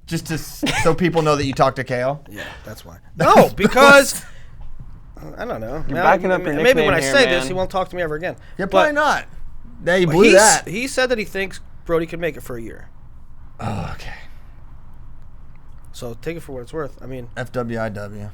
just to so people know that you talked to Kale. yeah, that's why. No, because I don't know. You're backing up your maybe when nickname I here, say man. this, he won't talk to me ever again. Yeah, But- probably not. Now you but blew that. He said that he thinks Brody could make it for a year. Oh, okay. So take it for what it's worth. I mean, FWIW.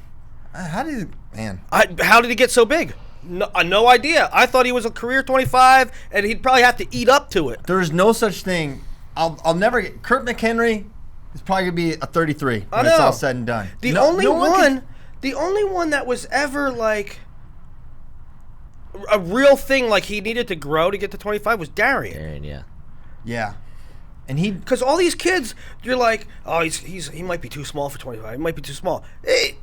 How did you, man? how did he get so big? No idea. I thought he was a career 25, and he'd probably have to eat up to it. There's no such thing. I'll never get. Kurt McHenry is probably gonna be a 33 when it's all said and done. The No- only no one, can- that was ever like a real thing, like he needed to grow to get to 25, was Darian. Aaron, yeah. Yeah, and he. Because all these kids, you're like, oh, he might be too small for 25. He might be too small. They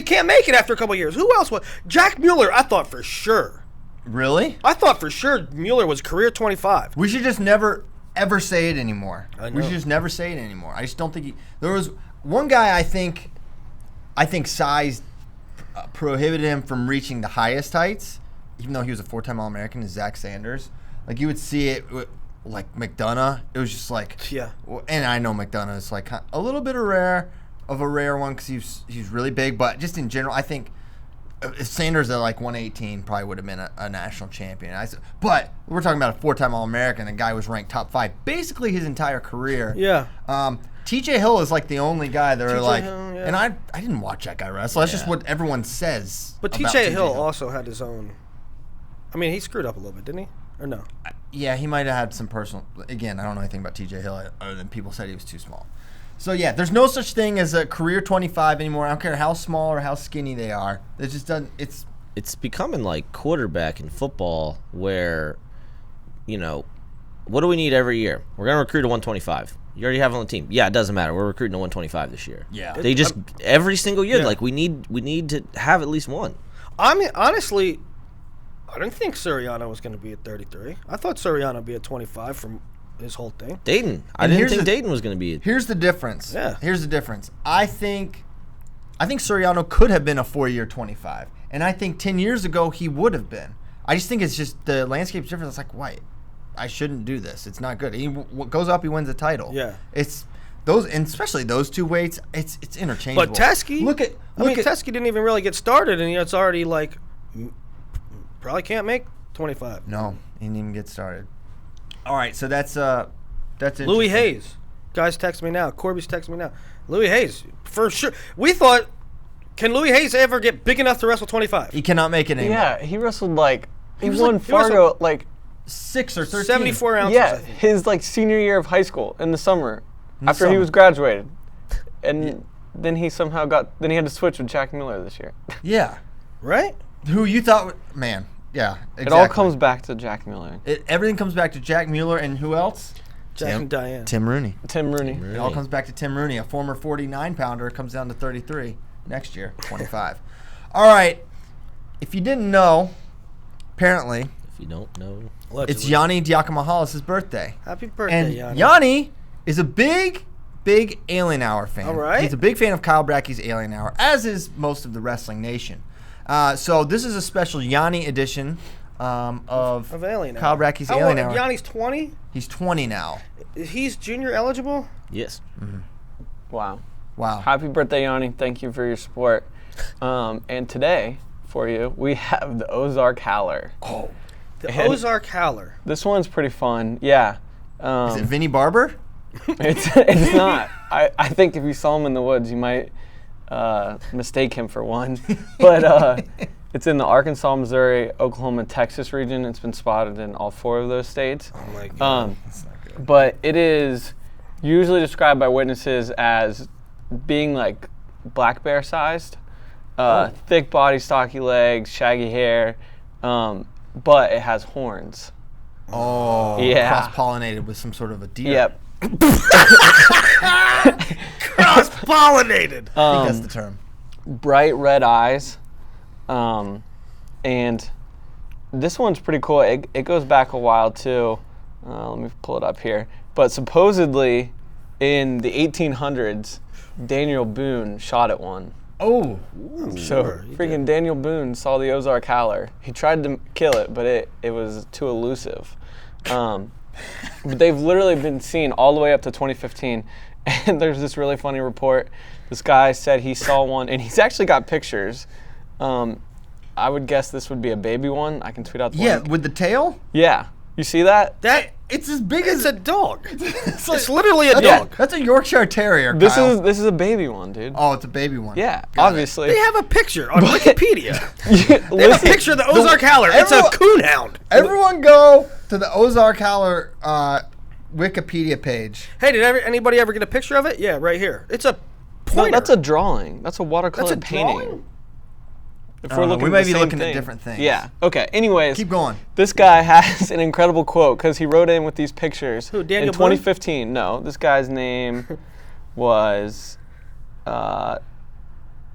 can't make it after a couple of years. Who else was? Jack Mueller, I thought for sure. Really? I thought for sure Mueller was career 25. We should just never ever say it anymore. I know. We should just never say it anymore. I just don't think there was one guy I think size prohibited him from reaching the highest heights, even though he was a 4-time All-American, is Zach Sanders. Like you would see it with, like McDonough. It was just like Yeah. And I know McDonough is like a little bit of a rare one because he's really big, but just in general, I think if Sanders at like 118 probably would have been a national champion. But we're talking about a 4-time All-American. The guy was ranked top 5 basically his entire career. Yeah. TJ Hill is like the only guy that are like, Hill, yeah. and I didn't watch that guy wrestle. That's just what everyone says. But about TJ Hill also had his own. I mean, he screwed up a little bit, didn't he? Or no? Yeah, he might have had some personal. Again, I don't know anything about TJ Hill other than people said he was too small. So yeah, there's no such thing as a career 25 anymore. I don't care how small or how skinny they are. It just doesn't. It's becoming like quarterback in football where, what do we need every year? We're going to recruit a 125. You already have on the team. Yeah, it doesn't matter. We're recruiting a 125 this year. Yeah. They just, every single year, Yeah. like we need to have at least one. I mean, honestly, I didn't think Suriano was going to be at 33. I thought Suriano would be at 25 from his whole thing. Dayton. I And didn't here's think the- Dayton was going to be. Here's the difference. Yeah. Here's the difference. I think Suriano could have been a 4-year 25, and I think 10 years ago he would have been. I just think it's just the landscape's different. It's like, why? I shouldn't do this. It's not good. He goes up, he wins a title. Yeah. It's those, and especially those two weights. It's interchangeable. But Teske, look at Teske didn't even really get started, and it's already like probably can't make 25. No, he didn't even get started. All right, so that's interesting. Louis Hayes, guys, text me now. Corby's text me now. Louis Hayes, for sure. We thought, can Louis Hayes ever get big enough to wrestle 25? He cannot make it anymore. Yeah, he wrestled like he was won like- Fargo like 6 or 13. 74 ounces. yeah, I think. his like senior year of high school in the summer after he summer. was graduated, and then he somehow then he had to switch with Jack Miller this year. Yeah. Right? Who you thought? Man. Yeah. Exactly. It all comes back to Jack Miller. Everything comes back to Jack Mueller and who else? Jack and Diane. Tim Rooney. Tim Rooney. It all comes back to Tim Rooney, a former 49-pounder, comes down to 33 next year, 25. All right. If you didn't know, apparently If you don't know. it's Yanni Diakomahalis' birthday. Happy birthday, And Yanni. Yanni is a big big Alien Hour fan. All right. He's a big fan of Kyle Brackey's Alien Hour, as is most of the Wrestling Nation. So this is a special Yanni edition of Alien Kyle Hour. Brackey's How Alien old- Hour. Yanni's 20? He's 20 now. He's junior eligible? Yes. Wow. Wow. Happy birthday, Yanni. Thank you for your support. And today, for you, we have the Ozark Howler. Oh. The And- Ozark Howler. This one's pretty fun. Yeah. Is it Vinnie Barber? It's not. I think if you saw him in the woods, you might mistake him for one. But it's in the Arkansas, Missouri, Oklahoma, Texas region. It's been spotted in all 4 of those states. Oh, my God. But it is usually described by witnesses as being like black bear sized. Thick body, stocky legs, shaggy hair, but it has horns. Oh, Yeah. cross-pollinated with some sort of a deer. Yep. Cross-pollinated. I think that's the term. Bright red eyes, and this one's pretty cool. It goes back a while too. Let me pull it up here. But supposedly, in the 1800s, Daniel Boone shot at one. Oh. So freaking Daniel Boone saw the Ozark Howler. He tried to kill it, but it was too elusive. But they've literally been seen all the way up to 2015. And there's this really funny report. This guy said he saw one, and he's actually got pictures. I would guess this would be a baby one. I can tweet out the Yeah, link. with the tail? Yeah. You see that? It's as big It's as a dog. it's It's literally a that's dog. That's a Yorkshire Terrier, This Kyle. is a baby one, dude. Oh, it's a baby one. Yeah, Got it. obviously. They have a picture on Wikipedia. They have a Listen, picture of the Ozark Howler. It's a everyone- coonhound. Everyone go to the Ozark Howler Wikipedia page. Hey, did anybody ever get a picture of it? Yeah, right here. It's a No, pointer. that's a drawing. That's a watercolor That's a painting. drawing? If I don't know. We at may the be same looking at thing. different things. Yeah. Okay. Anyways, Keep going. This guy has an incredible quote because he wrote in with these pictures. Who, Daniel in 2015? No, this guy's name was. I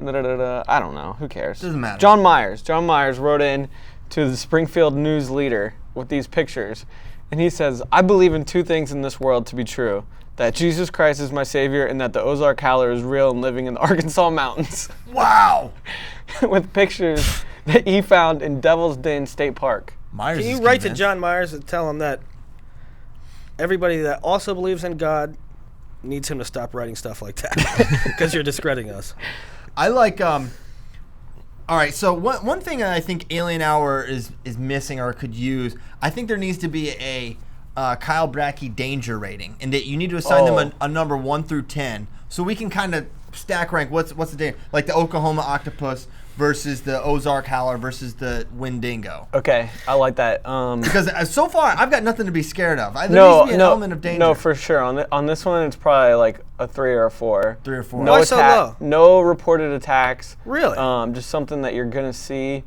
don't know. Who cares? Doesn't matter. John Myers. John Myers wrote in to the Springfield News Leader with these pictures, and he says, "I believe in 2 things in this world to be true: that Jesus Christ is my Savior, and that the Ozark Howler is real and living in the Arkansas mountains." Wow. With pictures that he found in Devil's Den State Park. Myers Can is you write to convinced. John Myers and tell him that everybody that also believes in God needs him to stop writing stuff like that because you're discrediting us. I like all right, so one thing that I think Alien Hour is missing or could use, I think there needs to be a Kyle Brackey danger rating, and that you need to assign them a number 1 through 10, so we can kind of stack rank what's the danger, like the Oklahoma Octopus versus the Ozark Howler versus the Wendigo. Okay, I like that. Because so far, I've got nothing to be scared of. There No, needs to be an element of danger. no, for sure. On this one, it's probably like a 3 or a 4. 3 or 4. No Why so low? No reported attacks. Really? Just something that you're gonna see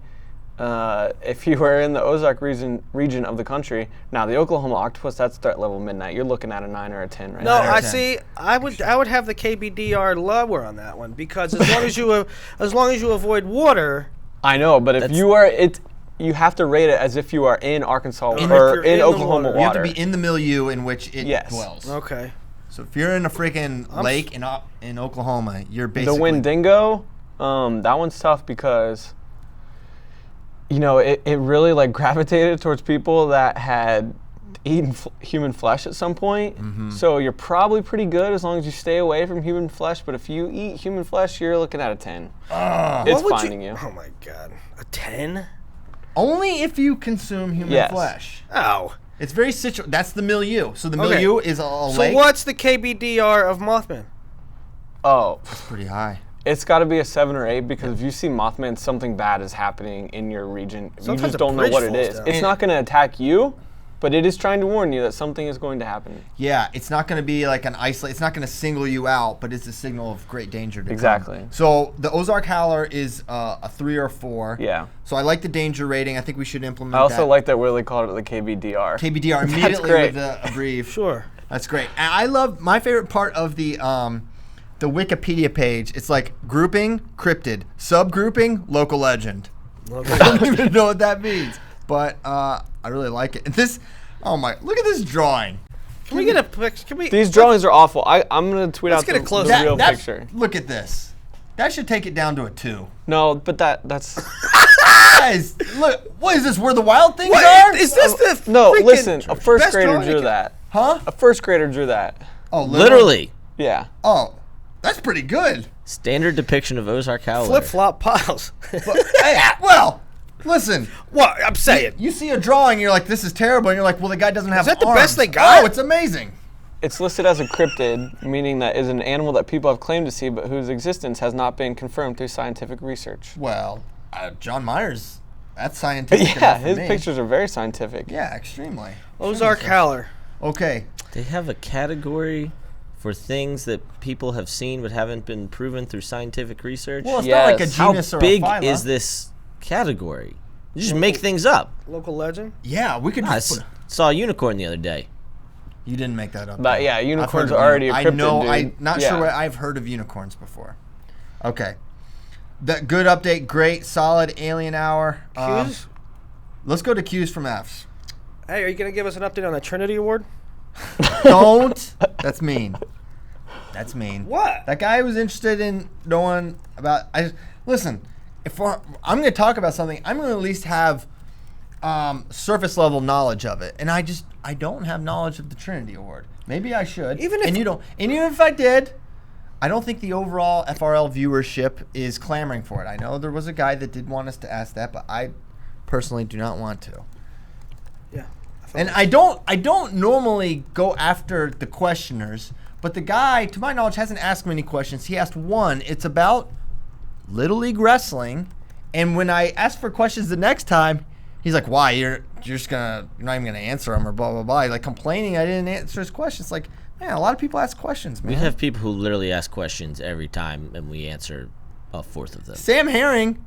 if you were in the Ozark region of the country. Now, the Oklahoma Octopus, that's threat level midnight. You're looking at a 9 or a 10 right No, now. I 10. see. I would have the KBDR lower on that one because as long as you avoid water. I know, but if you are you have to rate it as if you are in Arkansas If or you're in in the Oklahoma water. You have water. to be in the milieu in which it Yes. dwells. Okay. So if you're in a freaking lake in Oklahoma, you're basically... The Wendigo, that one's tough because, you know, it really like gravitated towards people that had eaten human flesh at some point. Mm-hmm. So you're probably pretty good as long as you stay away from human flesh. But if you eat human flesh, you're looking at a 10. It's What would finding you. Oh my God, a 10? Only if you consume human Yes. flesh. Oh. It's very that's the milieu. So the Okay. milieu is a So lake. what's the KBDR of Mothman? Oh, It's pretty high. it's got to be a 7 or 8 because if you see Mothman, something bad is happening in your region. Sometimes you just a don't know bridge what it falls is. down. It's not going to attack you, but it is trying to warn you that something is going to happen. Yeah, it's not going to be like an isolate. It's not going to single you out, but it's a signal of great danger to come. Exactly. So the Ozark Howler is a 3 or 4. Yeah. So I like the danger rating. I think we should implement I also that. like that Willie called it the KBDR. KBDR immediately great. with a brief. Sure. That's great. And I love my favorite part of the Wikipedia page. It's like grouping, cryptid, subgrouping, local legend. I don't even know what that means, but I really like it. And this, oh my, look at this drawing. Can we get a picture? Can we? These drawings are awful. I'm gonna tweet Let's out get a the close- real picture. Look at this. That should take it down to a 2. No, but that's Guys, look. What is this? Where the wild things What are? is this? The no. freaking Listen, a first best grader drawing drew you can- that. Huh? A first grader drew that. Oh, Literally. Yeah. Oh, that's pretty good. Standard depiction of Ozark howler. Flip flop piles. Hey, well, listen. What I'm saying. You see a drawing, you're like, this is terrible, and you're like, well, the guy doesn't have that the arms. best they got? Oh, it's amazing. It's listed as a cryptid, meaning that is an animal that people have claimed to see, but whose existence has not been confirmed through scientific research. Well, John Myers, that's scientific Yeah, enough for his me. pictures are very scientific. Yeah, extremely. Ozark howler. Okay. They have a category for things that people have seen but haven't been proven through scientific research. Well, it's not like a Yes. How genus or big a phyla. is this category? You just make things up. Local legend. Yeah, we could I just put, saw a unicorn the other day. You didn't make that up. But though. yeah, I've unicorns heard of are already a I cryptid, know. dude. I'm not Yeah. sure what I've heard of unicorns before. Okay. That good update, great, solid alien hour. Q's. Let's go to Q's from F's. Hey, are you gonna give us an update on the Trinity Award? Don't. That's mean. That's mean. What? That guy was interested in knowing about. Listen. I'm going to talk about something, I'm going to at least have surface level knowledge of it, and I don't have knowledge of the Trinity Award. Maybe I should. Even if- and you don't. And even if I did, I don't think the overall FRL viewership is clamoring for it. I know there was a guy that did want us to ask that, but I personally do not want to. Yeah. And I don't normally go after the questioners, but the guy, to my knowledge, hasn't asked many questions. He asked one. It's about Little League wrestling, and when I asked for questions the next time, he's like, "Why? You're not even gonna answer them or blah blah blah." He's like complaining I didn't answer his questions. Like, man, a lot of people ask questions, man. We have people who literally ask questions every time, and we answer a fourth of them. Sam Herring,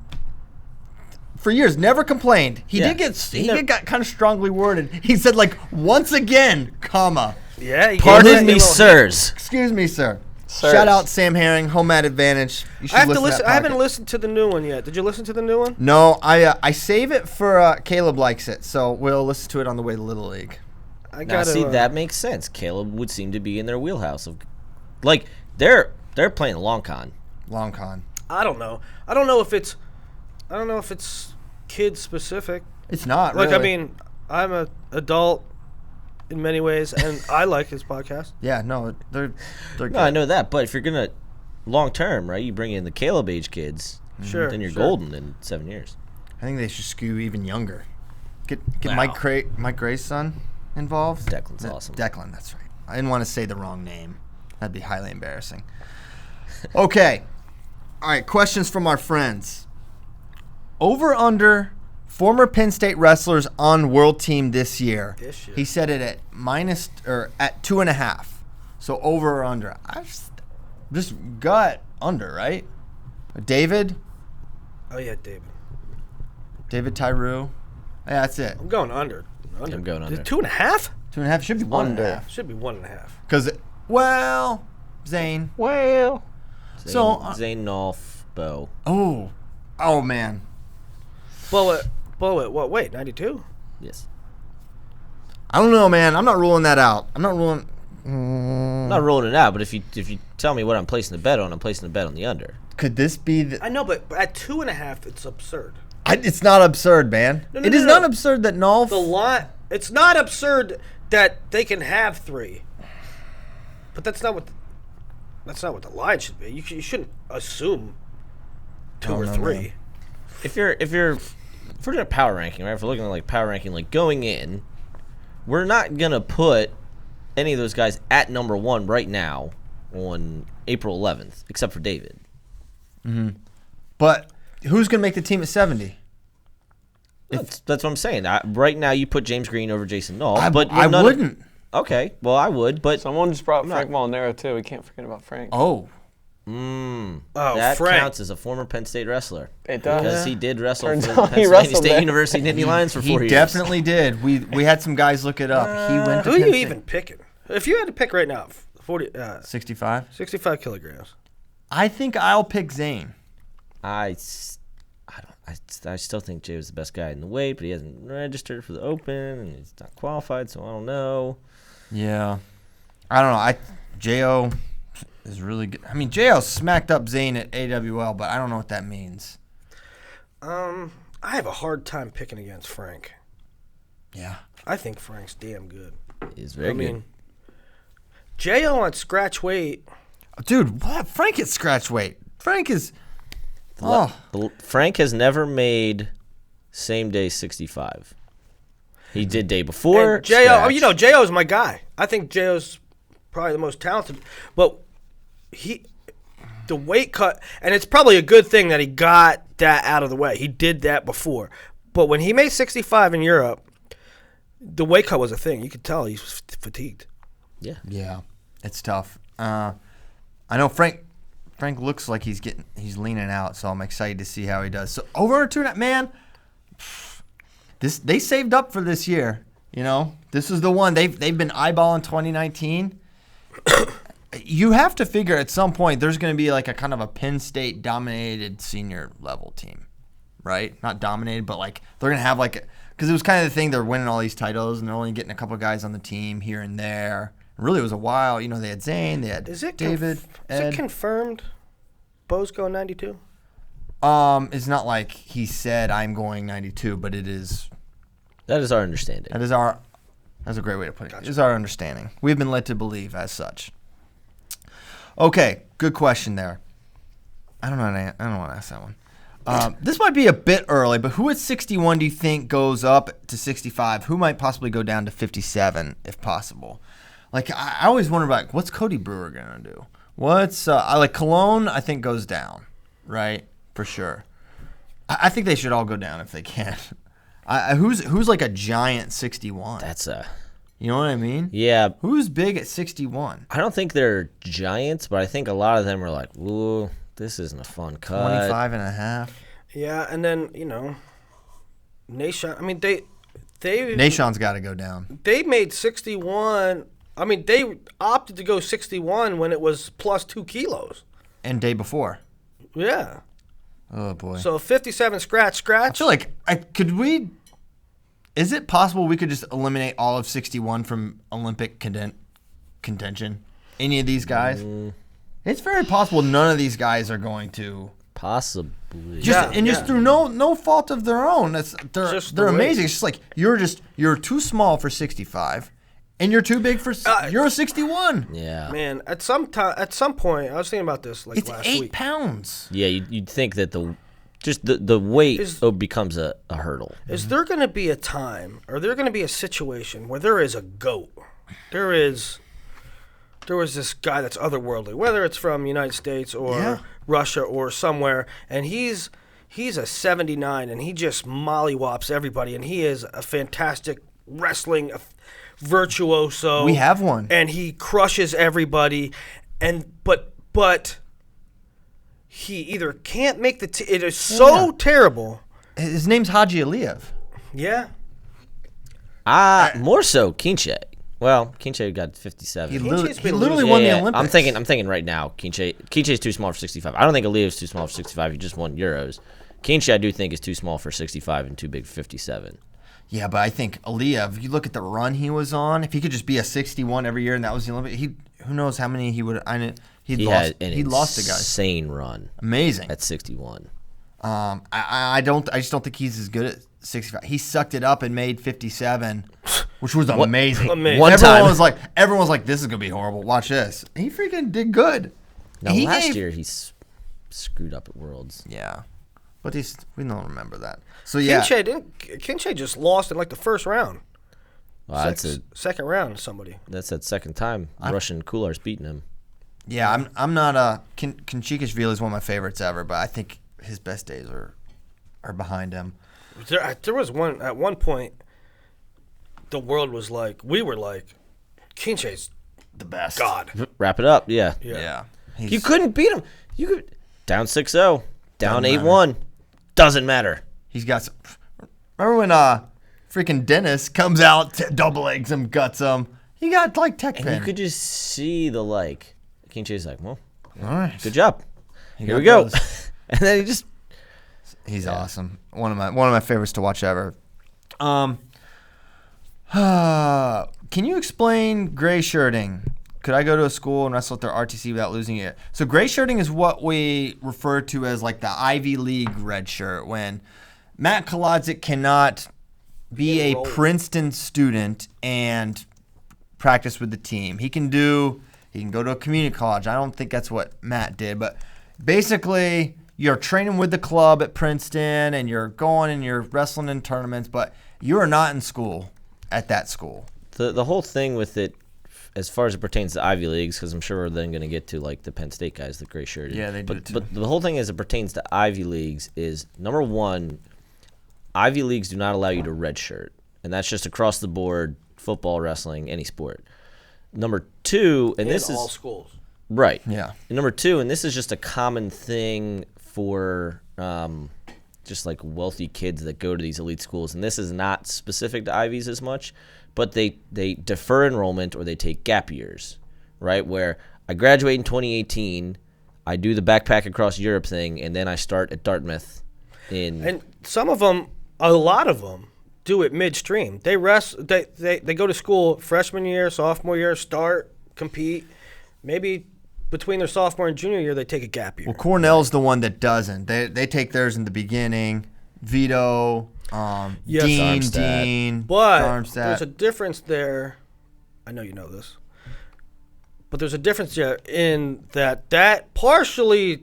for years, never complained. He Yeah. did got kind of strongly worded. He said like, "Once again, comma." Yeah. You Pardon me, sirs. Excuse me, sir. Sirs. Shout out Sam Herring, Home Mat Advantage. You should I have to listen. listen. that I haven't podcast. listened to the new one yet. Did you listen to the new one? No, I save it for Caleb likes it, so we'll listen to it on the way to Little League. I Now, gotta, see, that makes sense. Caleb would seem to be in their wheelhouse of, like, they're playing long con. Long con. I don't know. I don't know if it's kid specific. It's not Like, really. I mean, I'm an adult in many ways, and I like his podcast. Yeah, no, they're good. No, I know that, but if you're gonna long term, right? You bring in the Caleb age kids, Sure. then you're sure. golden in 7 years. I think they should skew even younger. Get Wow. Mike Gray's son involved. Declan's awesome. Declan, that's right. I didn't want to say the wrong name. That'd be highly embarrassing. Okay. All right, questions from our friends. Over under former Penn State wrestlers on world team this year. This year. He said it at at 2.5. So over or under. I just got under, right? David Oh yeah, David. Tyree. Yeah, that's it. I'm going under. I'm going under. 2.5? 2.5 should be 1.5. Should be 1.5. Because, well, Zane. Well, Zane Nolf, Bo. Oh man. Bullet. What? Wait, 92? Yes. I don't know, man. I'm not ruling that out. I'm not ruling. I'm not rolling it out, but if you tell me what I'm placing the bet on, I'm placing the bet on the under. Could this be the? I know, but at 2.5, it's absurd. It's not absurd, man. No, It is no. not absurd that Nolf. The line. It's not absurd that they can have 3, but that's not what the line should be. You shouldn't assume 2 or 3. man. If we're doing a power ranking, right? If we're looking at like power ranking, like going in, we're not gonna put any of those guys at number 1 right now on April 11th, except for David. But who's gonna make the team at 70? That's what I'm saying. Right now, you put James Green over Jason Nolf, I but wouldn't. Okay, well, I would, but someone just brought Frank Molinaro too. We can't forget about Frank. Oh, that Frank. counts as a former Penn State wrestler. It does. Because he did wrestle Turns for out he Pennsylvania wrestled State there. University Nittany Lions for 4 he years. definitely did. We had some guys look it up. He went to Who are Penn you State. even picking? If you had to pick right now, 65. 65 kilograms. I think I'll pick Zane. I still think Jay was the best guy in the weight, but he hasn't registered for the Open, and he's not qualified, so I don't know. Yeah. I don't know. Jo is really good. I mean, Jo smacked up Zane at AWL, but I don't know what that means. I have a hard time picking against Frank. Yeah. I think Frank's damn good. He's very good. Jo on scratch weight. Dude, what? Frank at scratch weight. Frank is. Frank has never made same day 65. He did day before. And Jo, Jo's my guy. I think Jo's probably the most talented. But the weight cut, and it's probably a good thing that he got that out of the way. He did that before. But when he made 65 in Europe, the weight cut was a thing. You could tell he's fatigued. Yeah. Yeah. It's tough. I know Frank looks like he's leaning out, so I'm excited to see how he does. So over 2.5, man. They saved up for this year. This is the one they've been eyeballing 2019. You have to figure at some point there's going to be like a kind of a Penn State dominated senior level team, right? Not dominated, but like they're going to have because it was kind of the thing, they're winning all these titles and they're only getting a couple of guys on the team here and there. Really, it was a while. They had Zane, they had David. Is it confirmed Bo's going 92? It's not like he said I'm going 92, but it is. That is our understanding. That's a great way to put it. Gotcha. It is our understanding. We've been led to believe as such. Okay, good question there. I don't want to ask that one. This might be a bit early, but who at 61 do you think goes up to 65? Who might possibly go down to 57 if possible? Like, I always wonder about what's Cody Brewer going to do? What's Cologne, I think, goes down, right? For sure. I think they should all go down if they can. Who's like a giant 61? You know what I mean? Yeah. Who's big at 61? I don't think they're giants, but I think a lot of them are like, ooh, this isn't a fun cut. 25.5. Yeah, and then, Nation, I mean, Nation's got to go down. They made 61. I mean, they opted to go 61 when it was plus 2 kilos. And day before. Yeah. Oh, boy. So 57 scratch. I feel like, is it possible we could just eliminate all of 61 from Olympic contention? Any of these guys? It's very possible none of these guys are going to. Possibly. Just through no fault of their own. They're amazing. It's just like you're too small for 65. And you're too big for you're a 61. Yeah. Man, at some point, I was thinking about this last week. It's 8 pounds. Yeah, you'd think that the weight becomes a hurdle. Is there going to be a time, or there going to be a situation where there is a GOAT? There was this guy that's otherworldly, whether it's from the United States or Russia or somewhere, and he's a 79, and he just mollywops everybody, and he is a fantastic wrestling virtuoso. We have one, and he crushes everybody, but he either can't make it is so terrible. His name's Haji Aliyev. Yeah. More so Kinche. Well, Kinche got 57. He literally won the Olympics. I'm thinking right now, Kinche's too small for 65. I don't think Aliyev's too small for 65. He just won Euros. Kinche, I do think, is too small for 65 and too big for 57. Yeah, but I think Aliyev, you look at the run he was on, if he could just be a 61 every year and that was the Olympic, who knows how many he would he lost to guys. Insane run. Amazing. At 61. I just don't think he's as good at 65. He sucked it up and made 57, which was amazing. Everyone was like, this is going to be horrible. Watch this. He freaking did good. Now, last year he screwed up at Worlds. Yeah. But we don't remember that. So yeah, Kinche just lost in like the first round. Well, second round to somebody. That's that second time Russian Kular's beating him. Yeah, I'm not a Kinchikishvili is one of my favorites ever, but I think his best days are behind him. There was at one point the world was like, we were like, Kinche's the best. God. Wrap it up. Yeah. You couldn't beat him. You could down 6-0, down 8-1. Doesn't matter. He's got some. Remember when freaking Dennis comes out, double legs him, guts him. He got like tech pin. And you could just see the Kinche's like, well, all right, good job. Here we go. And then he's awesome. One of my favorites to watch ever. Can you explain gray shirting? Could I go to a school and wrestle at their RTC without losing it? So gray shirting is what we refer to as like the Ivy League red shirt. When Matt Kolodzik cannot be a Princeton student and practice with the team. He can go to a community college. I don't think that's what Matt did, but basically you're training with the club at Princeton and you're going and you're wrestling in tournaments, but you are not in school at that school. The whole thing with it, as far as it pertains to Ivy Leagues, because I'm sure we're then going to get to like the Penn State guys, the gray shirted. Yeah, they do but, too. But the whole thing as it pertains to Ivy Leagues is, number one, Ivy Leagues do not allow you to redshirt, and that's just across the board, football, wrestling, any sport. Number two, and this is all schools. Right. Yeah. And number two, and this is just a common thing for just like wealthy kids that go to these elite schools, and this is not specific to Ivies as much, but they defer enrollment or they take gap years, right? Where I graduate in 2018, I do the backpack across Europe thing, and then I start at Dartmouth And some of them, a lot of them, do it midstream. They go to school freshman year, sophomore year, start, compete. Maybe between their sophomore and junior year, they take a gap year. Well, Cornell's the one that doesn't. They take theirs in the beginning. Vito, Yes. Dean, But Darmstadt. there's a difference there. I know you know this. But there's a difference there in that partially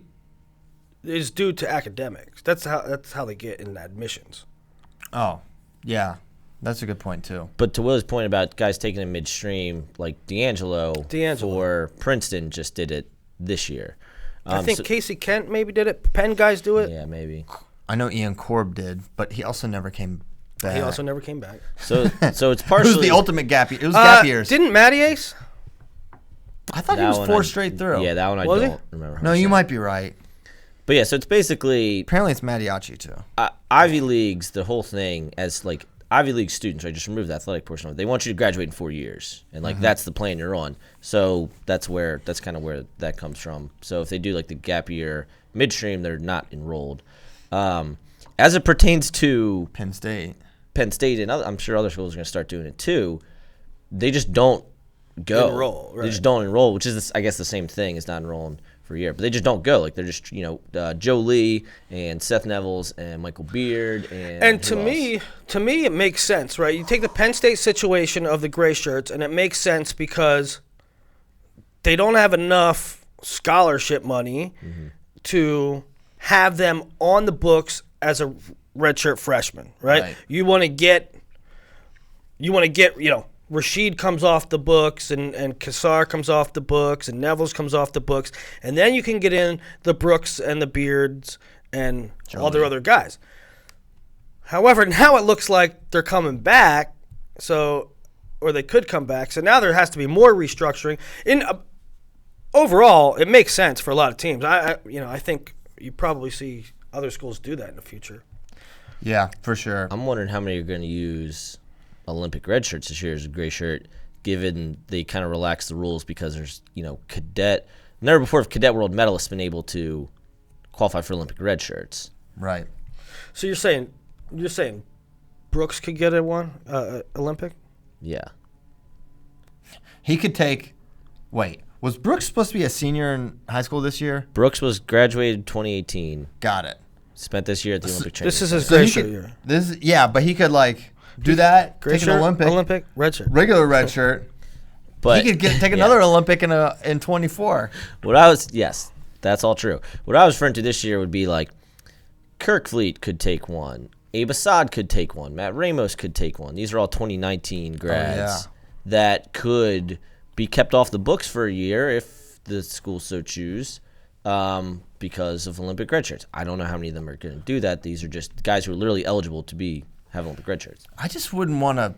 is due to academics. That's how they get in admissions. Oh, yeah. That's a good point, too. But to Will's point about guys taking it midstream, like D'Angelo for Princeton just did it this year. I think Casey Kent maybe did it. Penn guys do it. Yeah, maybe. I know Ian Korb did, but he also never came back. He also never came back. So it's It partially was the ultimate gap year. It was gap years. Didn't Matty Ace? I thought he that was one four I- straight through. Yeah, that one I Was he? don't remember. No, you might be right. But yeah, so it's basically Apparently it's Mattiacci, too. Ivy Leagues, the whole thing, as like Ivy League students, right? Just remove the athletic portion of it. They want you to graduate in 4 years, and like that's the plan you're on. So that's kind of where that comes from. So if they do like the gap year midstream, they're not enrolled. As it pertains to Penn State. And I'm sure other schools are going to start doing it too. They just don't go. Enroll, right. They just don't enroll, which is I guess the same thing as not enrolling for a year. But they just don't go. Like they're just Joe Lee and Seth Nevels and Michael Beard and To me, it makes sense, right? You take the Penn State situation of the gray shirts, and it makes sense because they don't have enough scholarship money to have them on the books as a redshirt freshman, right? You want to get, Rashid comes off the books and Kassar comes off the books and Nevels comes off the books, and then you can get in the Brooks and the Beards and all their other guys. However, now it looks like they're coming back, or they could come back. So now there has to be more restructuring. Overall, it makes sense for a lot of teams. I think you probably see other schools do that in the future. Yeah, for sure. I'm wondering how many are going to use Olympic red shirts this year as a gray shirt, given they kind of relaxed the rules because there's, cadet. Never before have cadet world medalists been able to qualify for Olympic red shirts. Right. So you're saying Brooks could get Olympic? Yeah. He could take. Wait, was Brooks supposed to be a senior in high school this year? Brooks was graduated 2018. Got it. Spent this year at the Olympic training. This is his So gray he shirt could, year. but he could do that. Gray Take shirt, an Olympic, red shirt. regular red shirt. But He could take another Olympic in 24. Yes, that's all true. What I was referring to this year would be like Kirkfleet could take one, Abe Assad could take one, Matt Ramos could take one. These are all 2019 grads that could be kept off the books for a year if the school so choose, because of Olympic red shirts. I don't know how many of them are going to do that. These are just guys who are literally eligible to have Olympic red shirts. I just wouldn't want to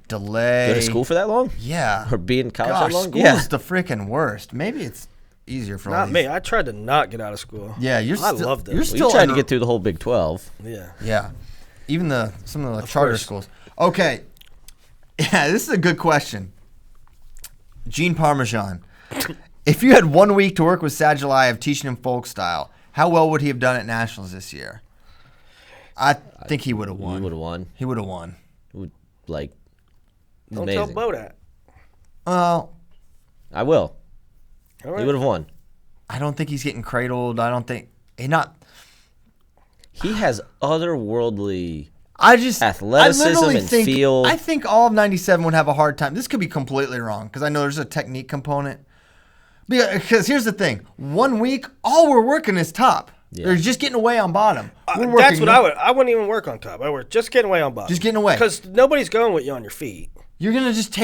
delay. Go to school for that long? Yeah. Or be in college Gosh, that long? school Yeah. is the freaking worst. Maybe it's easier for all Not these. me. I tried to not get out of school. Yeah, I loved it. You're Well, still you tried to under- get through the whole Big 12. Yeah. Yeah. Even some of the charter course. schools. Okay. Yeah, this is a good question. Gene Parmesan. If you had 1 week to work with Sagiliaev teaching him folk style, how well would he have done at Nationals this year? I think he would have won. You would have won. He would have won. Like, Don't amazing. tell Bo that. Well, I will. All right. He would have won. I don't think he's getting cradled. I don't think he has otherworldly athleticism and feel. I think all of 97 would have a hard time. This could be completely wrong because I know there's a technique component. Because here's the thing. 1 week, all we're working is top. Yeah. They're just getting away on bottom. That's what I wouldn't even work on top. I would just getting away on bottom. Just getting away. Because nobody's going with you on your feet. You're going to just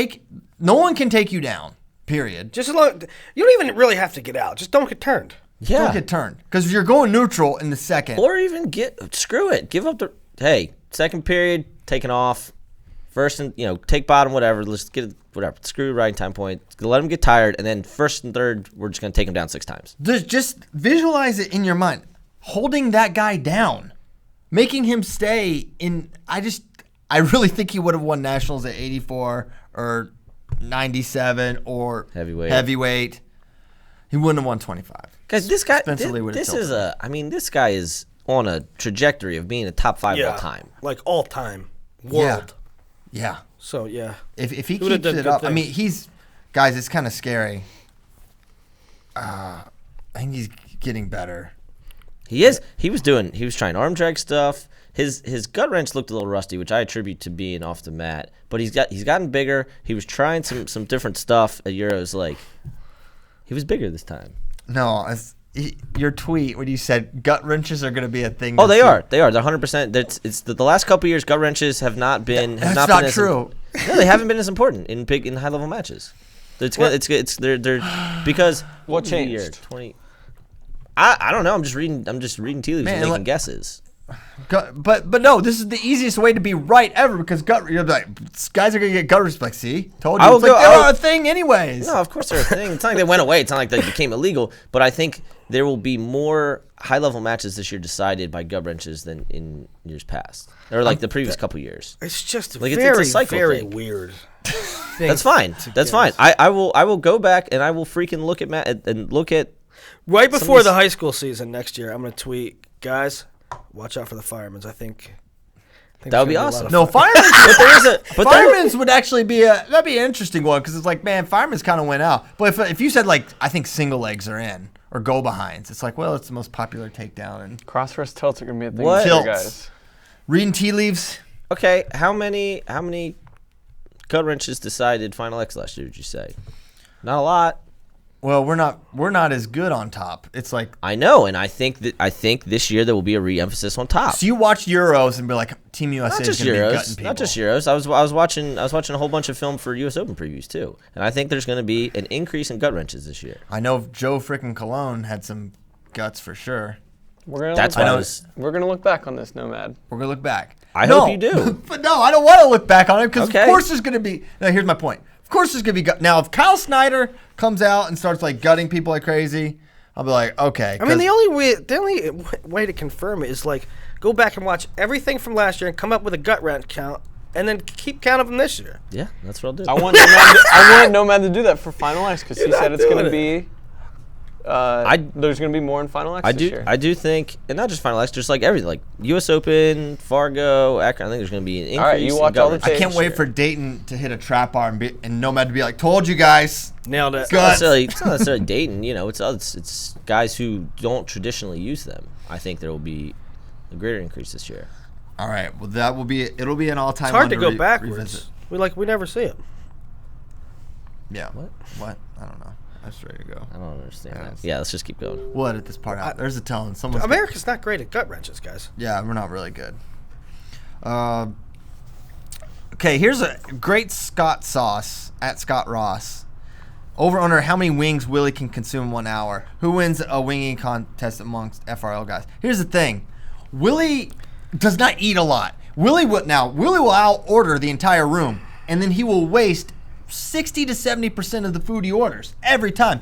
no one can take you down, period. Just as long, you don't even really have to get out. Just don't get turned. Yeah. Don't get turned. Because if you're going neutral in the second. Or even screw it. Give up second period, taking off. First and, take bottom, whatever. Let's get it, whatever. Screw right time point. Let them get tired. And then first and third, we're just going to take them down 6 times. Just visualize it in your mind. Holding that guy down. Making him stay in. I really think he would have won nationals at 84 or 97 or heavyweight. He wouldn't have won 25. Guys, this guy, this guy is on a trajectory of being a top 5 all time. Like all time. World. Yeah. So, yeah. If he keeps it up, guys, it's kind of scary. I think he's getting better. He is. He was trying arm drag stuff. His gut wrench looked a little rusty, which I attribute to being off the mat. But he's gotten bigger. He was trying some different stuff at Euros. Like, he was bigger this time. No, your tweet when you said gut wrenches are going to be a thing. Oh, they are. They're 100%. It's the last couple of years. Gut wrenches have not been. That's not true. No, they haven't been as important in high level matches. They're because what changed? 20. I don't know. I'm just reading tea leaves and making guesses. But no, this is the easiest way to be right ever because you're like, guys are gonna get gut wrenches. Like, see, told you. They're a thing anyways. No, of course they're a thing. It's not like they went away. It's not like they became illegal. But I think there will be more high level matches this year decided by gut wrenches than in years past, or like the previous couple years. It's just like very, it's a cycle very thing. weird. That's fine. That's fine. I will go back and I will freaking look at and look at right before the high school season next year. I'm gonna tweet, guys. Watch out for the firemen's. I think that would be awesome. No, firemen's would actually that'd be an interesting one because it's like, man, firemen's kind of went out. But if you said like, I think single legs are in or go behinds, it's like, well, it's the most popular takedown and cross-verse tilts are gonna be a thing this year, guys. Reading tea leaves. Okay, how many gut wrenches decided Final X last year? Would you say? Not a lot. Well, we're not as good on top. It's like I know, and I think this year there will be a re-emphasis on top. So you watch Euros and be like, Team USA is going to be gutting people. Not just Euros. I was watching a whole bunch of film for U.S. Open previews too, and I think there's going to be an increase in gut wrenches this year. I know Joe frickin' Cologne had some guts for sure. We're gonna look back on this, Nomad. We're gonna look back. I hope you do. But no, I don't want to look back on it because of course there's going to be. Now here's my point. Of course there's going to be now if Kyle Snyder comes out and starts like gutting people like crazy, I'll be like, okay. I mean, the only way to confirm it is like go back and watch everything from last year and come up with a gut wrench count, and then keep count of them this year. Yeah, that's what I'll do. I want Nomad to do that for Final X because he said it's going to be. There's going to be more in Final X this year. I do think, and not just Final X, just like everything, like U.S. Open, Fargo, Akron. I think there's going to be an increase. All right, you watch all the tapes. I can't wait for Dayton to hit a trap bar and Nomad to be like, "Told you guys." Nailed it. It's not necessarily Dayton. It's guys who don't traditionally use them. I think there will be a greater increase this year. All right. Well, it'll be an all-time. It's hard to go backwards. Revisit. We never see it. Yeah. What? I don't know. I'm just ready to go. I don't understand that. Yeah, let's just keep going. We'll edit this part out. There's a tone. America's not great at gut wrenches, guys. Yeah, we're not really good. Okay, here's a great Scott sauce at Scott Ross. Over under how many wings Willie can consume in 1 hour. Who wins a winging contest amongst FRL guys? Here's the thing. Willie does not eat a lot. Willie will out-order the entire room, and then he will waste 60 to 70% of the food he orders every time.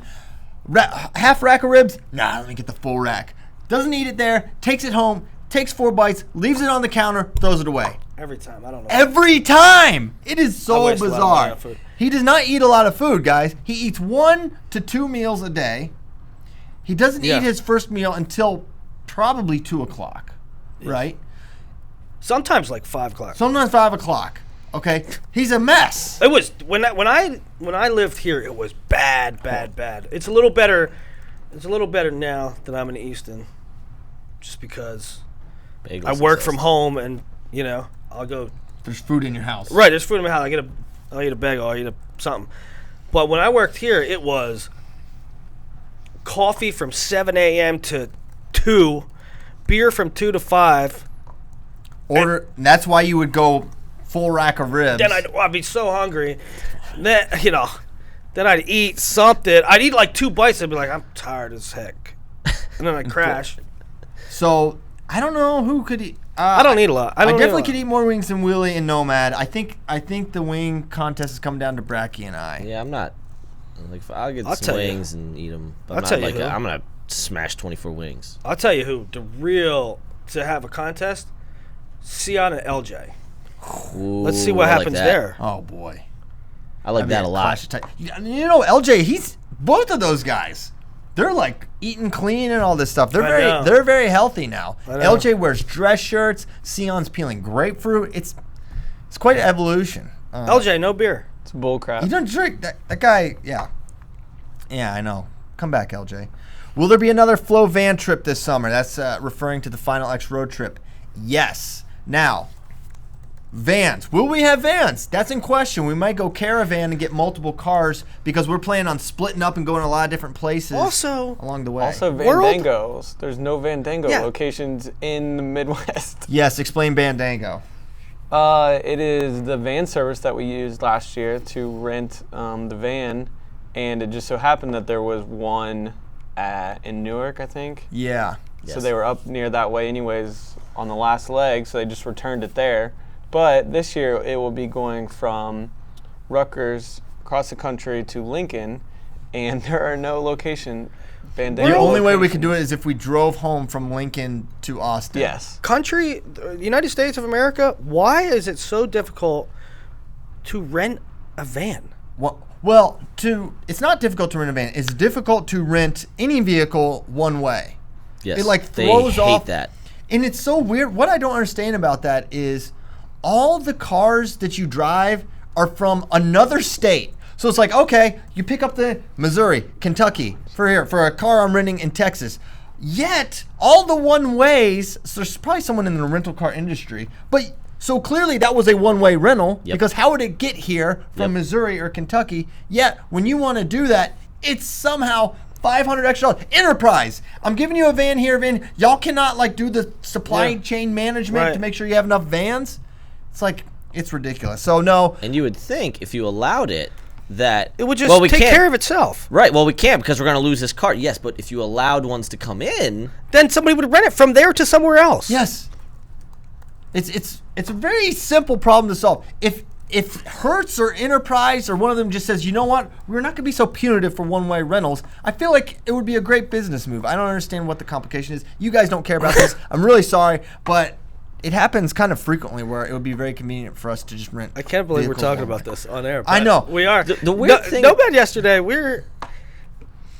Half rack of ribs? Nah, let me get the full rack. Doesn't eat it there, takes it home, takes 4 bites, leaves it on the counter, throws it away. Every time, I don't know. Every time! It is so bizarre. He does not eat a lot of food, guys. He eats 1 to 2 meals a day. He doesn't eat his first meal until probably 2 o'clock, right? Sometimes like 5 o'clock. Sometimes 5 o'clock. Okay, he's a mess. It was when I lived here. It was bad. It's a little better. It's a little better now that I'm in Easton, just because Bagels I work from home and I'll go. There's food in your house. Right, there's food in my house. I'll eat a bagel. I'll eat something. But when I worked here, it was coffee from 7 a.m. to 2, beer from 2 to 5. And that's why you would go full rack of ribs. Then I'd be so hungry. Then then I'd eat something. I'd eat like 2 bites. I'd be like, I'm tired as heck, and then I'd crash. So I don't know who could eat. I don't eat a lot. I definitely could eat more wings than Willie and Nomad. I think the wing contest is coming down to Bracky and I. Yeah, I'm not. Like, I'll get some wings and eat them. But I'm gonna smash 24 wings. I'll tell you who to have a contest. Sion and LJ. Ooh, Let's see what happens there. Oh boy, I like that a lot. LJ. Both of those guys. They're like eating clean and all this stuff. They're very healthy now. LJ wears dress shirts. Sion's peeling grapefruit. It's quite an evolution. LJ, no beer. It's bull crap. You don't drink that guy. Yeah, I know. Come back, LJ. Will there be another Flow van trip this summer? That's referring to the Final X road trip. Yes. Now, vans. Will we have vans? That's in question. We might go caravan and get multiple cars because we're planning on splitting up and going to a lot of different places along the way. Also, Vandangos. There's no Vandango locations in the Midwest. Yes, explain Vandango. It is the van service that we used last year to rent the van, and it just so happened that there was one in Newark, I think. Yeah. So they were up near that way anyways on the last leg, so they just returned it there. But this year it will be going from Rutgers across the country to Lincoln, and there are no location. The only way we could do it is if we drove home from Lincoln to Austin. Yes. The United States of America, why is it so difficult to rent a van? Well, it's not difficult to rent a van. It's difficult to rent any vehicle one way. Yes. It throws off. They hate that. And it's so weird. What I don't understand about that is all the cars that you drive are from another state. So it's like, okay, you pick up the Missouri, Kentucky for a car I'm renting in Texas. Yet all the one ways, so there's probably someone in the rental car industry, but so clearly that was a one-way rental because how would it get here from Missouri or Kentucky? Yet when you want to do that, it's somehow $500 extra. Enterprise. I'm giving you a van here, van. Y'all cannot do the supply chain management to make sure you have enough vans. It's ridiculous. So no. And you would think if you allowed it, that it would just take care of itself. Right. Well, we can't because we're going to lose this car. Yes, but if you allowed ones to come in, then somebody would rent it from there to somewhere else. Yes. It's a very simple problem to solve. If Hertz or Enterprise or one of them just says, you know what, we're not going to be so punitive for one-way rentals, I feel like it would be a great business move. I don't understand what the complication is. You guys don't care about this. I'm really sorry, but it happens kind of frequently where it would be very convenient for us to just rent. I can't believe we're talking about this on air. I know. We are. The weird thing. Nomad yesterday, we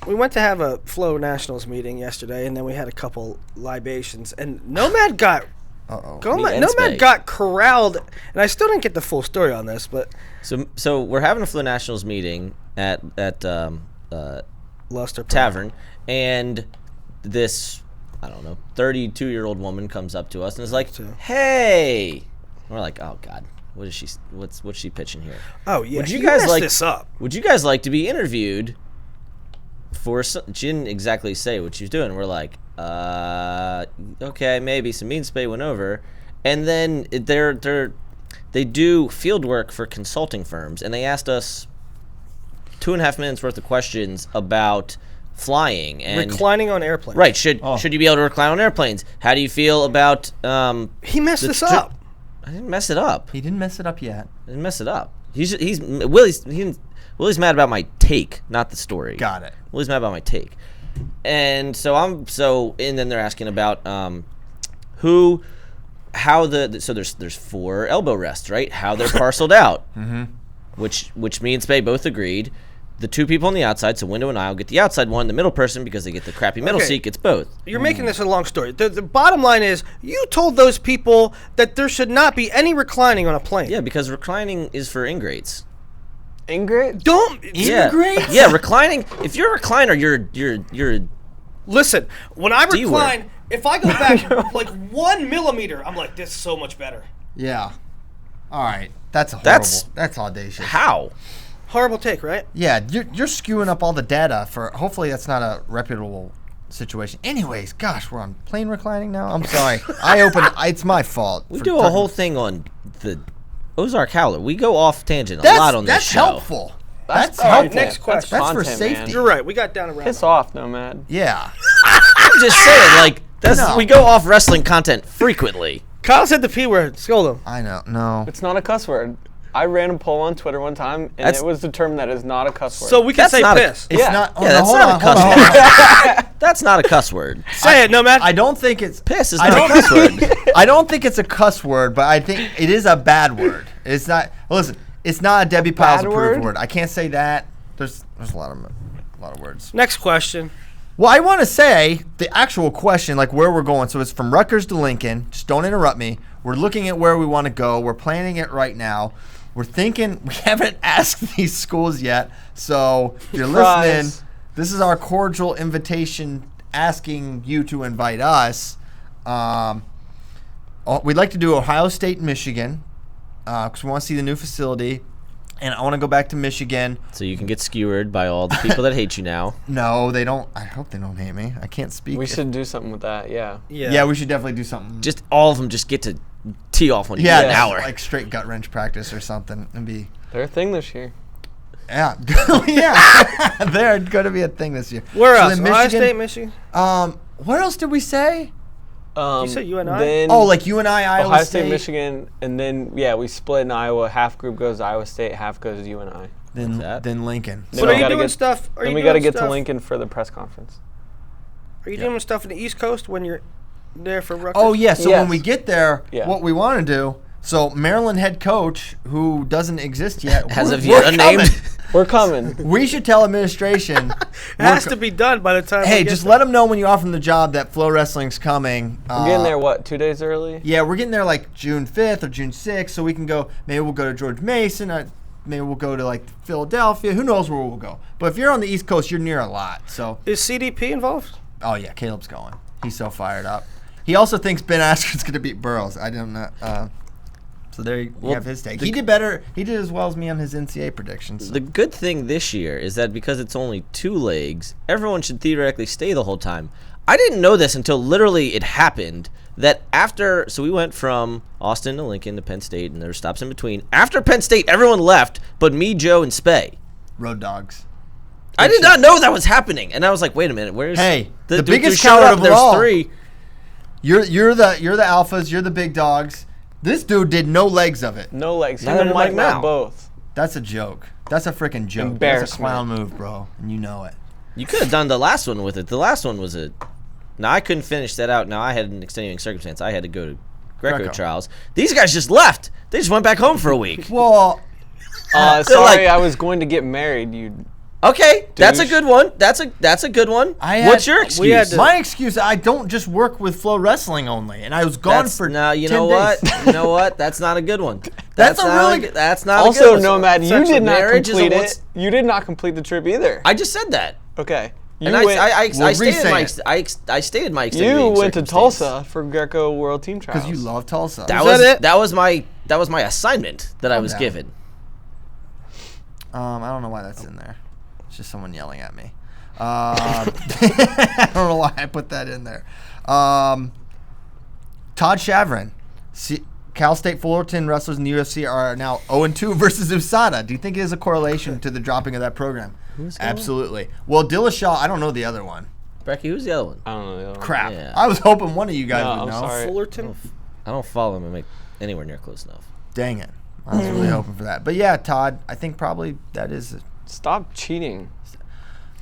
went to have a Flow Nationals meeting yesterday, and then we had a couple libations, and Nomad got Nomad got corralled, and I still didn't get the full story on this, but so we're having a Flow Nationals meeting at Luster Tavern, and this 32-year-old woman comes up to us and is like, "Hey," we're like, "Oh God, what's she pitching here?" Oh yeah, would you guys like this up? Would you guys like to be interviewed for? She didn't exactly say what she was doing. We're like, okay, maybe. Some mean spay went over, and then they do field work for consulting firms, and they asked us 2.5 minutes worth of questions about flying and reclining on airplanes. Right? Should you be able to recline on airplanes? How do you feel about? He messed this up. I didn't mess it up. He didn't mess it up yet. I didn't mess it up. Willie's mad about my take, not the story. Got it. Willie's mad about my take. And so and then they're asking about there's 4 elbow rests, right? How they're parceled out. Mm-hmm. Which me and Spay both agreed the two people on the outside, so window and aisle, get the outside one. The middle person, because they get the crappy middle seat, gets both. You're making this a long story. The bottom line is, you told those people that there should not be any reclining on a plane. Yeah, because reclining is for ingrates. Ingrate? Don't Ingrates? Yeah, reclining. If you're a recliner, you're. Listen, when I D-word. recline, if I go back like 1 millimeter, I'm like, this is so much better. Yeah. All right. That's horrible. That's audacious. How? Horrible take, right? Yeah, you're skewing up all the data for. Hopefully, that's not a reputable situation. Anyways, gosh, we're on plane reclining now. I'm sorry. It's my fault. We do a whole thing on the Ozark Howler. We go off tangent a lot on this That's show. helpful. That's All right, helpful. next question. That's for content, safety. man. You're right. We got down around. Piss off, Nomad. Yeah. I'm just saying, like, No. we go off wrestling content frequently. Kyle said the P word. Scold him. I know. No. It's not a cuss word. I ran a poll on Twitter one time, and That's- it was determined that is not a cuss word. So we can That's say not a- piss. It's Yeah. not. Yeah, that's hold not on, a cuss hold on. word. That's not a cuss word. Say it, no man. I don't think it's Piss is I not a don't- cuss word. I don't think it's a cuss word, but I think it is a bad word. It's not. Listen, it's not a Debbie Piles bad approved word? word. I can't say that. There's a lot of words. Next question. Well, I want to say the actual question, like where we're going. So it's from Rutgers to Lincoln. Just don't interrupt me. We're looking at where we want to go. We're planning it right now. We're thinking. We haven't asked these schools yet. So if you're Surprise. listening, this is our cordial invitation, asking you to invite us. We'd like to do Ohio State and Michigan because we want to see the new facility. And I want to go back to Michigan. So you can get skewered by all the people that hate you now. No, they don't. I hope they don't hate me. I can't speak. we should do something with that, yeah. Yeah, we should definitely do something. Just all of them just get to tee off when you Yeah, get an hour. like straight gut wrench practice or something, and be They're a thing this year. yeah, yeah. They're going to be a thing this year. Where So else? then Ohio State, Michigan. What else did we say? You said UNI? Then Oh, like you and I, Iowa Ohio State, Michigan, and then, yeah, we split in Iowa. Half group goes to Iowa State, half goes to UNI. Then Lincoln. Then But we are you gotta doing get- stuff? Are Then you we got to doing get to stuff- Lincoln for the press conference. Are you doing stuff in the East Coast when you're there for Rutgers? Oh yeah. So Yes. when we get there, Yeah. what we want to do. So Maryland head coach, who doesn't exist yet, As of we're yet unnamed. coming. We're coming. We should tell administration. It has to be done by the time. Hey, we get just there. let them know when you offer them the job that FloWrestling's coming. We're getting there, what, 2 days early? Yeah, we're getting there like June 5th or June 6th, so we can go. Maybe we'll go to George Mason. Maybe we'll go to like Philadelphia. Who knows where we'll go? But if you're on the East Coast, you're near a lot. So. Is CDP involved? Oh yeah, Caleb's going. He's so fired up. He also thinks Ben Askren's going to beat Burroughs. I don't know. So there you have his take. He did better. He did as well as me on his NCAA predictions. The good thing this year is that because it's only 2 legs, everyone should theoretically stay the whole time. I didn't know this until literally it happened. That after, so we went from Austin to Lincoln to Penn State, and there were stops in between. After Penn State, everyone left, but me, Joe, and Spay. Road dogs. I did not know that was happening, and I was like, "Wait a minute, where's Hey, the we biggest showed coward up, of There's all. 3. You're the alphas. You're the big dogs. This dude did no legs of it. No legs. Him Neither and did Mike Mike Mount Mount. both. That's a joke. That's a freaking joke. That's a Embarrassment. clown move, bro, and you know it. You could have done the last one with it. The last one was a. Now I couldn't finish that out. Now I had an extenuating circumstance. I had to go to Greco trials. These guys just left. They just went back home for a week. Well, Sorry, I was going to get married, you. Okay, that's a Douche. good one. That's a good one. What's your excuse? my excuse. I don't just work with FloWrestling only, and I was gone for. now you 10 know days. what? You know what? That's not a good one. That's a not really good- good- That's not a Also, good one. Nomad, you Sexual did not marriage is a complete once- it. You did not complete the trip either. I just said that. Okay. You And went, I We'll stated my re-say it. I stated my you extenuating went to circumstance. Tulsa for Greco World Team Trials. Because you love Tulsa. That Is was that it? that was my assignment that I was down. given. I don't know why that's in there. It's just someone yelling at me. I don't know why I put that in there. Todd Shavrin. Cal State Fullerton wrestlers in the UFC are now 0-2 versus USADA. Do you think it is a correlation to the dropping of that program? Absolutely. Well, Dillashaw, I don't know the other one. Becky, who's the other one? I don't know the other one. Crap. Yeah. I was hoping one of you guys No, would I'm know. sorry. Fullerton. I don't follow him and make anywhere near close enough. Dang it. I was really hoping for that. But yeah, Todd, I think probably that is. Stop cheating.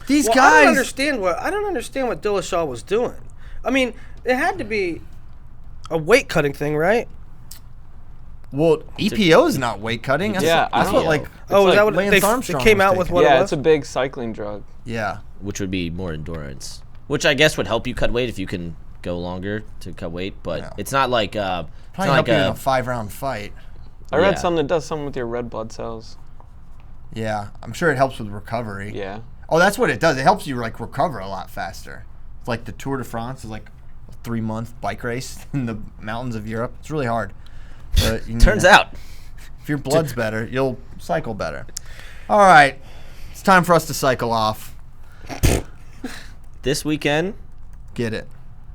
These Well, guys. I don't understand what Dillashaw was doing. I mean, it had to be a weight cutting thing, right? Well, EPO is not weight cutting. That's Yeah, that's I what don't- like. Is like that what Lance they Armstrong came was out with? taking. What it Yeah, was? it's a big cycling drug. Yeah. which would be more endurance, which I guess would help you cut weight if you can go longer to cut weight. But Yeah. it's not like it's Probably not help like you in a 5-round fight. I read Yeah. something that does something with your red blood cells. Yeah, I'm sure it helps with recovery. Yeah. Oh, that's what it does. It helps you like recover a lot faster. It's like the Tour de France is like a 3-month bike race in the mountains of Europe. It's really hard. But turns out. if your blood's better, you'll cycle better. All right, it's time for us to cycle off. This weekend, Get it?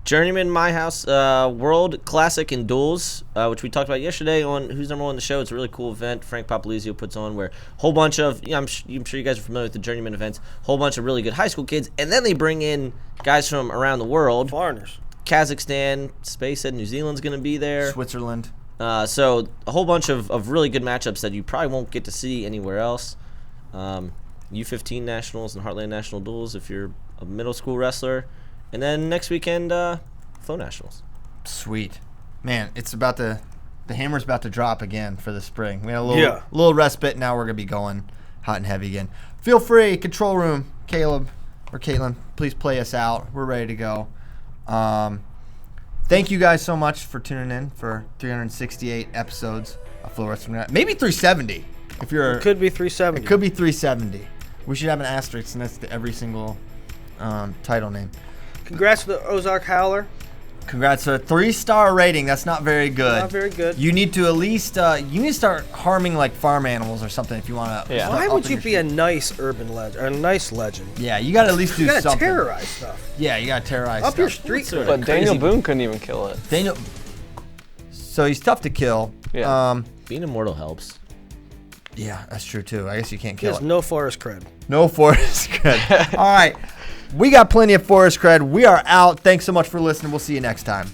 Journeyman My House World Classic in Duels, which we talked about yesterday on Who's Number One in the Show. It's a really cool event Frank Popolizio puts on where a whole bunch of, I'm sure you guys are familiar with the Journeyman events, whole bunch of really good high school kids, and then they bring in guys from around the world. Foreigners. Kazakhstan, Space said New Zealand's going to be there. Switzerland. So a whole bunch of really good matchups that you probably won't get to see anywhere else. U15 Nationals and Heartland National Duels if you're a middle school wrestler. And then next weekend, Flo Nationals. Sweet. Man, it's about to, the hammer's about to drop again for the spring. We had a Yeah. little respite. Now we're going to be going hot and heavy again. Feel free, control room, Caleb or Caitlin, please play us out. We're ready to go. Thank you guys so much for tuning in for 368 episodes of FloWrestling. Maybe 370 if you're. It could be 370. It could be 370. We should have an asterisk next to every single title name. Congrats to the Ozark Howler. Congrats to a 3-star rating. That's not very good. Not very good. You need to at least you need to start harming like farm animals or something if you want to. Yeah. Why would you be a nice urban legend? A nice legend. Yeah, you got to at least do You gotta something. terrorize stuff. Yeah, you got to terrorize Up stuff. your street cred. But Daniel Boone couldn't even kill it. Daniel. So he's tough to kill. Yeah. Being immortal helps. Yeah, that's true too. I guess you can't He kill has it. no forest cred. No forest cred. All right. We got plenty of forest cred. We are out. Thanks so much for listening. We'll see you next time.